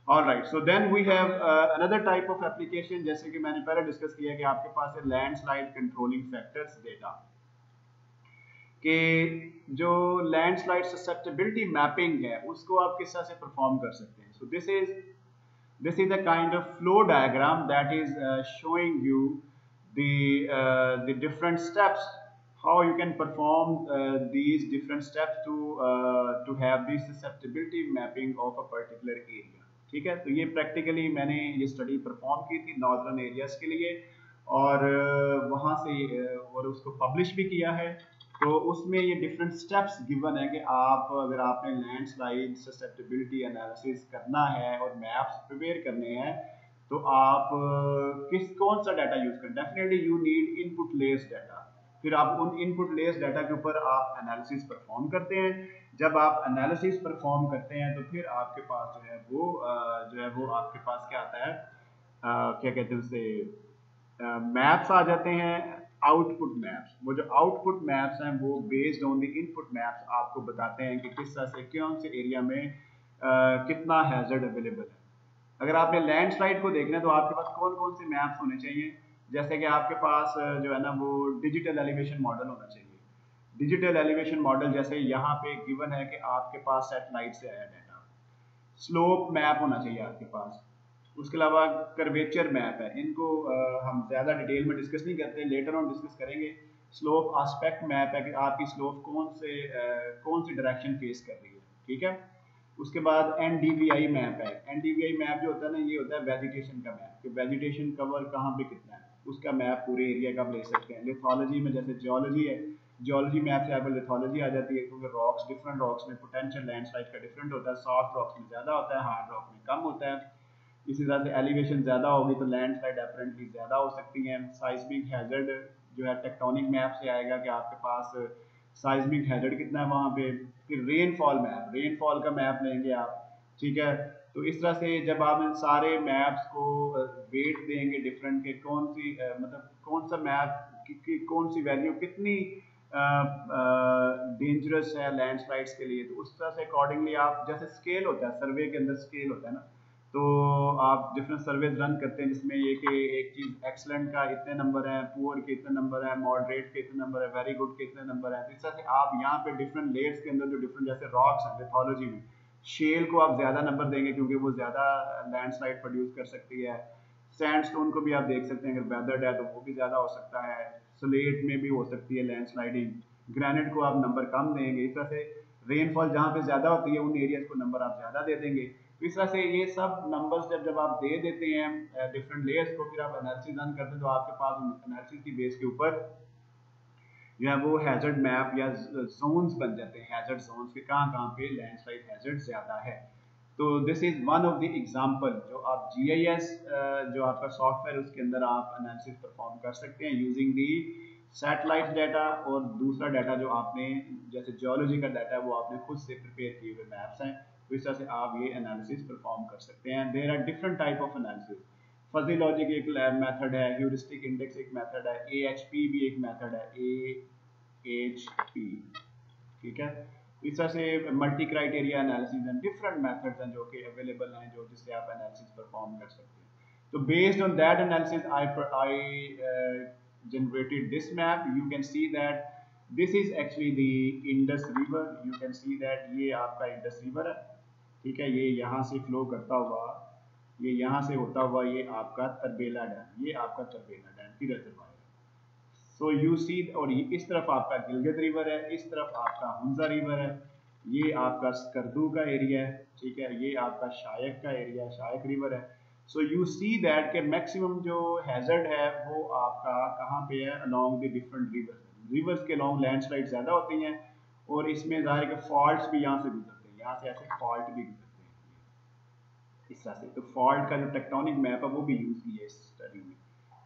All right, so then we have another type of application, जैसे कि मैंने पहले डिस्कस किया कि आपके पास है लैंडस्लाइड कंट्रोलिंग फैक्टर्स डेटा, कि जो लैंडस्लाइड ससेप्टेबिलिटी मैपिंग है उसको आप किस तरह से परफॉर्म कर सकते हैं। सो this is a kind of flow diagram that is showing you the different steps how you can perform these different steps to have the susceptibility mapping of a particular area, ठीक है। तो ये practically मैंने ये study perform की थी northern areas के लिए और वहाँ से और उसको पब्लिश भी किया है। तो उसमें ये डिफरेंट स्टेप्स गिवन है कि आप अगर आपने लैंडस्लाइड ससेप्टेबिलिटी एनालिसिस करना है और मैप्स प्रिपेयर करने हैं तो आप कौन सा डाटा यूज करें। Definitely you need input layers data, फिर आप उन इनपुट लेयर्स डाटा के ऊपर आप एनालिसिस परफॉर्म करते हैं। जब आप एनालिसिस परफॉर्म करते हैं तो फिर आपके पास जो है वो आपके पास क्या आता है, क्या कहते हैं उसे, मैप्स आ जाते हैं, आउटपुट मैप्स। वो जो आउटपुट मैप्स हैं वो based on the input maps आपको बताते हैं कि किस तरह से कौन से एरिया में कितना हैजर्ड अवेलेबल है। अगर आपने लैंडस्लाइड को देखना है तो आपके पास कौन कौन से मैप्स होने चाहिए, जैसे कि आपके पास जो है ना वो डिजिटल एलिवेशन मॉडल होना चाहिए। डिजिटल एलिवेशन मॉडल जैसे यहाँ पे गिवन है कि आपके पास सैटेलाइट से आया डाटा। स्लोप मैप होना चाहिए आपके पास। उसके अलावा कर्वेचर मैप है, इनको हम ज़्यादा डिटेल में डिस्कस नहीं करते, लेटर ऑन डिस्कस करेंगे। स्लोप आस्पेक्ट मैप है कि आपकी स्लोप कौन सी डायरेक्शन फेस कर रही है, ठीक है। उसके बाद NDVI मैप है। NDVI मैप जो होता है ना ये होता है वेजिटेशन का मैप, कि वेजिटेशन कवर कहाँ पे कितना है, उसका मैप पूरे एरिया का आप ले सकते हैं। लिथोलॉजी में जैसे जियोलॉजी है, जियोलॉजी मैप से आपको लिथोलॉजी आ जाती है, क्योंकि रॉक्स डिफरेंट रॉक्स में पोटेंशियल लैंडस्लाइड का डिफरेंट होता है, सॉफ्ट रॉक्स में ज़्यादा होता है, हार्ड रॉक में कम होता है। इसी तरह से एलिवेशन ज़्यादा होगी तो लैंडस्लाइड अपरेंटली ज़्यादा हो सकती हैं। साइस्मिक हैजर्ड जो है टेक्टोनिक मैप से आएगा कि आपके पास साइस्मिक हैजर्ड कितना है वहाँ पे। फिर रेनफॉल मैप, रेनफॉल का मैप लेंगे आप, ठीक है। तो इस तरह से जब आप इन सारे मैप्स को वेट देंगे डिफरेंट के मतलब कौन सा मैप की कौन सी वैल्यू कितनी डेंजरस है लैंडस्लाइड्स के लिए, तो उस तरह से अकॉर्डिंगली आप, जैसे स्केल होता है सर्वे के अंदर स्केल होता है ना, तो आप डिफरेंट सर्वेज रन करते हैं जिसमें ये कि एक चीज़ एक्सलेंट का इतने नंबर है, पुअर के इतने नंबर है, मॉडरेट के इतने नंबर है, वेरी गुड के इतने नंबर है। तो इस तरह से आप यहाँ पे डिफरेंट लेयर्स के अंदर जो डिफरेंट जैसे रॉक्स हैं लिथोलॉजी में, शेल को आप ज़्यादा नंबर देंगे क्योंकि वो ज़्यादा लैंडस्लाइड प्रोड्यूस कर सकती है। सैंडस्टोन को भी आप देख सकते हैं, अगर वेदर्ड है तो वो भी ज़्यादा हो सकता है। स्लेट में भी हो सकती है लैंडस्लाइडिंग। ग्रेनाइट को आप नंबर कम देंगे। इस तरह से रेनफॉल जहाँ पे ज़्यादा होती है उन एरियाज को नंबर आप ज़्यादा दे देंगे। तो इस तरह से ये सब नंबर्स जब जब आप दे देते हैं डिफरेंट लेयर्स को, फिर आप एनालिसिस रन करते हैं तो आपके पास एनालिसिस की बेस के ऊपर जो है वो हैजर्ड मैप या जोन्स बन जाते हैं। हैजर्ड जोन्स के कहाँ कहाँ पे लैंडस्लाइड हैजर्ड ज़्यादा है। तो this is one of the example जो आप जीआईएस जो आपका सॉफ्टवेयर उसके अंदर आप एनालिसिस परफॉर्म कर सकते हैं यूजिंग दी सैटेलाइट डाटा। और दूसरा डाटा जो आपने जैसे जियोलॉजी का डाटा है वो आपने खुद से प्रिपेयर किए हुए मैप्स हैं, तो इस तरह से आप ये एनालिसिस परफॉर्म कर सकते हैं। There are different type of analysis. Fuzzy logic एक मेथड है, ह्यूरिस्टिक इंडेक्स एक मेथड है, एएचपी भी एक मेथड है, एएचपी, ठीक है। इस तरह से multi criteria analysis and different methods हैं जो कि अवेलेबल हैं जो जिससे आप एनालिसिस परफॉर्म कर सकते हैं। तो based on that analysis I generated this map. You can see that this is actually the Indus River. You can see that ये आपका इंडस रिवर है, ठीक है। ये यहाँ से फ्लो करता हुआ, ये यहाँ से होता हुआ ये आपका तरबेला डैम, ये आपका तरबेला डैम की रिजर्वायर है। सो यू सी, और ये इस तरफ आपका गिलगित रिवर है, इस तरफ आपका हुंजा रिवर है, ये आपका स्कर्दू का एरिया है, ठीक है। ये आपका शायक का एरिया है, शायक रिवर है। सो यू सी दैट के मैक्सिमम जो हैजर्ड है वो आपका कहाँ पे है, along the different reverse. Reverse के अलोंग लैंडस्लाइड ज़्यादा होती हैं और इसमें ज़ाहिर है फॉल्ट्स भी यहाँ से गुजरते हैं, यहाँ से ऐसे फॉल्ट भी गुजरते हैं इस तरह से। तो फॉल्ट का जो टेक्टोनिक मैप है वो भी यूज़ किया है इस स्टडी में,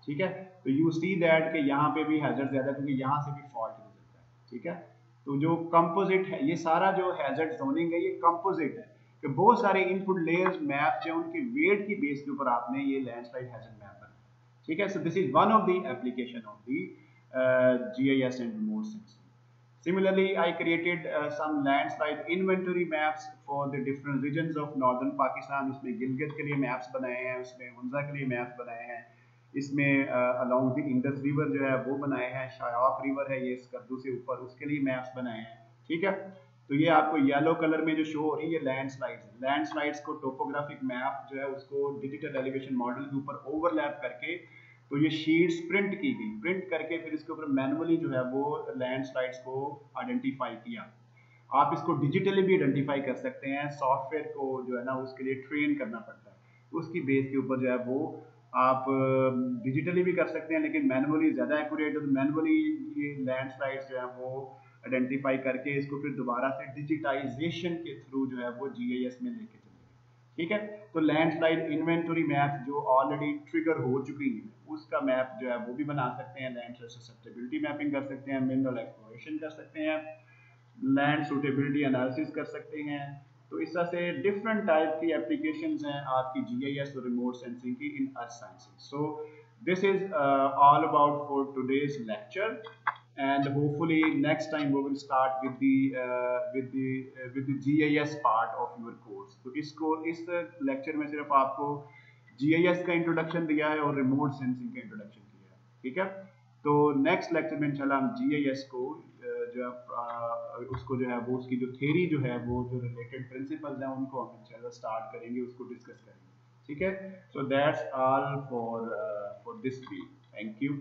ठीक है। तो यू सी दैट कि यहाँ पे भी हैजर्ड ज़्यादा है क्योंकि यहाँ से भी फॉल्ट गुजरता है, ठीक है। तो जो कंपोजिट है, ये सारा जो हैजर्ड जोनिंग है ये कंपोजिट है कि बहुत सारे इनपुट लेयर्स मैप जो उनके वेट की बेस के ऊपर आपने ये लैंडस्लाइड हैजर्ड मैप बनाया, ठीक है। सो this is one of the application of the GIS and remote sensing. Similarly, I created some landslide inventory maps for the different regions of northern Pakistan. उसमें गिलगित के लिए मैप्स बनाए हैं, उसमें हुंजा के लिए मैप्स बनाए हैं, इसमें अलॉन्ग द इंडस रिवर जो है वो बनाए हैं, शायाक रिवर है ये स्कर्दू से ऊपर, उसके लिए मैप्स बनाए हैं, ठीक है। तो ये आपको येलो कलर में जो शो हो रही है ये लैंडस्लाइड्स है। लैंडस्लाइड्स को टोपोग्राफिक मैप जो है उसको डिजिटल एलिवेशन मॉडल के ऊपर ओवरलैप करके तो ये शीट्स प्रिंट की गई, प्रिंट करके फिर इसके ऊपर मैनुअली जो है वो लैंडस्लाइड्स को आइडेंटिफाई किया। आप इसको डिजिटली भी आइडेंटिफाई कर सकते हैं, सॉफ्टवेयर को जो है ना उसके लिए ट्रेन करना पड़ता है, उसकी बेस के ऊपर जो है वो आप डिजिटली भी कर सकते हैं लेकिन मैनुअली ज़्यादा एक्यूरेट है। तो मैनुअली ये लैंडस्लाइड्स जो है वो आइडेंटिफाई करके इसको फिर दोबारा से डिजिटाइजेशन के थ्रू जो है वो जीआईएस में लेके चलेंगे, ठीक है। तो लैंडस्लाइड इन्वेंटरी मैप जो ऑलरेडी ट्रिगर हो चुकी है उसका मैप जो है वो भी बना सकते हैं, लैंड ससेप्टेबिलिटी मैपिंग कर सकते हैं, मिनरल एक्सप्लोरेशन कर सकते हैं, लैंड सूटेबिलिटी एनालिसिस कर सकते हैं। तो इस तरह से डिफरेंट टाइप की एप्लीकेशंस हैं आपकी जीआईएस और रिमोट सेंसिंग की in earth sciences. So this is all about for today's lecture and hopefully next time we will start with the GIS part of your course. तो इस lecture में सिर्फ आपको GIS का इंट्रोडक्शन दिया है और रिमोट सेंसिंग का इंट्रोडक्शन किया है, ठीक है। तो नेक्स्ट लेक्चर में इंशाल्लाह हम GIS को जो है उसको जो है वो उसकी जो थ्योरी जो है वो जो रिलेटेड प्रिंसिपल्स हैं उनको हम इंशाल्लाह स्टार्ट करेंगे, उसको डिस्कस करेंगे, ठीक है। So that's all for this week. Thank you.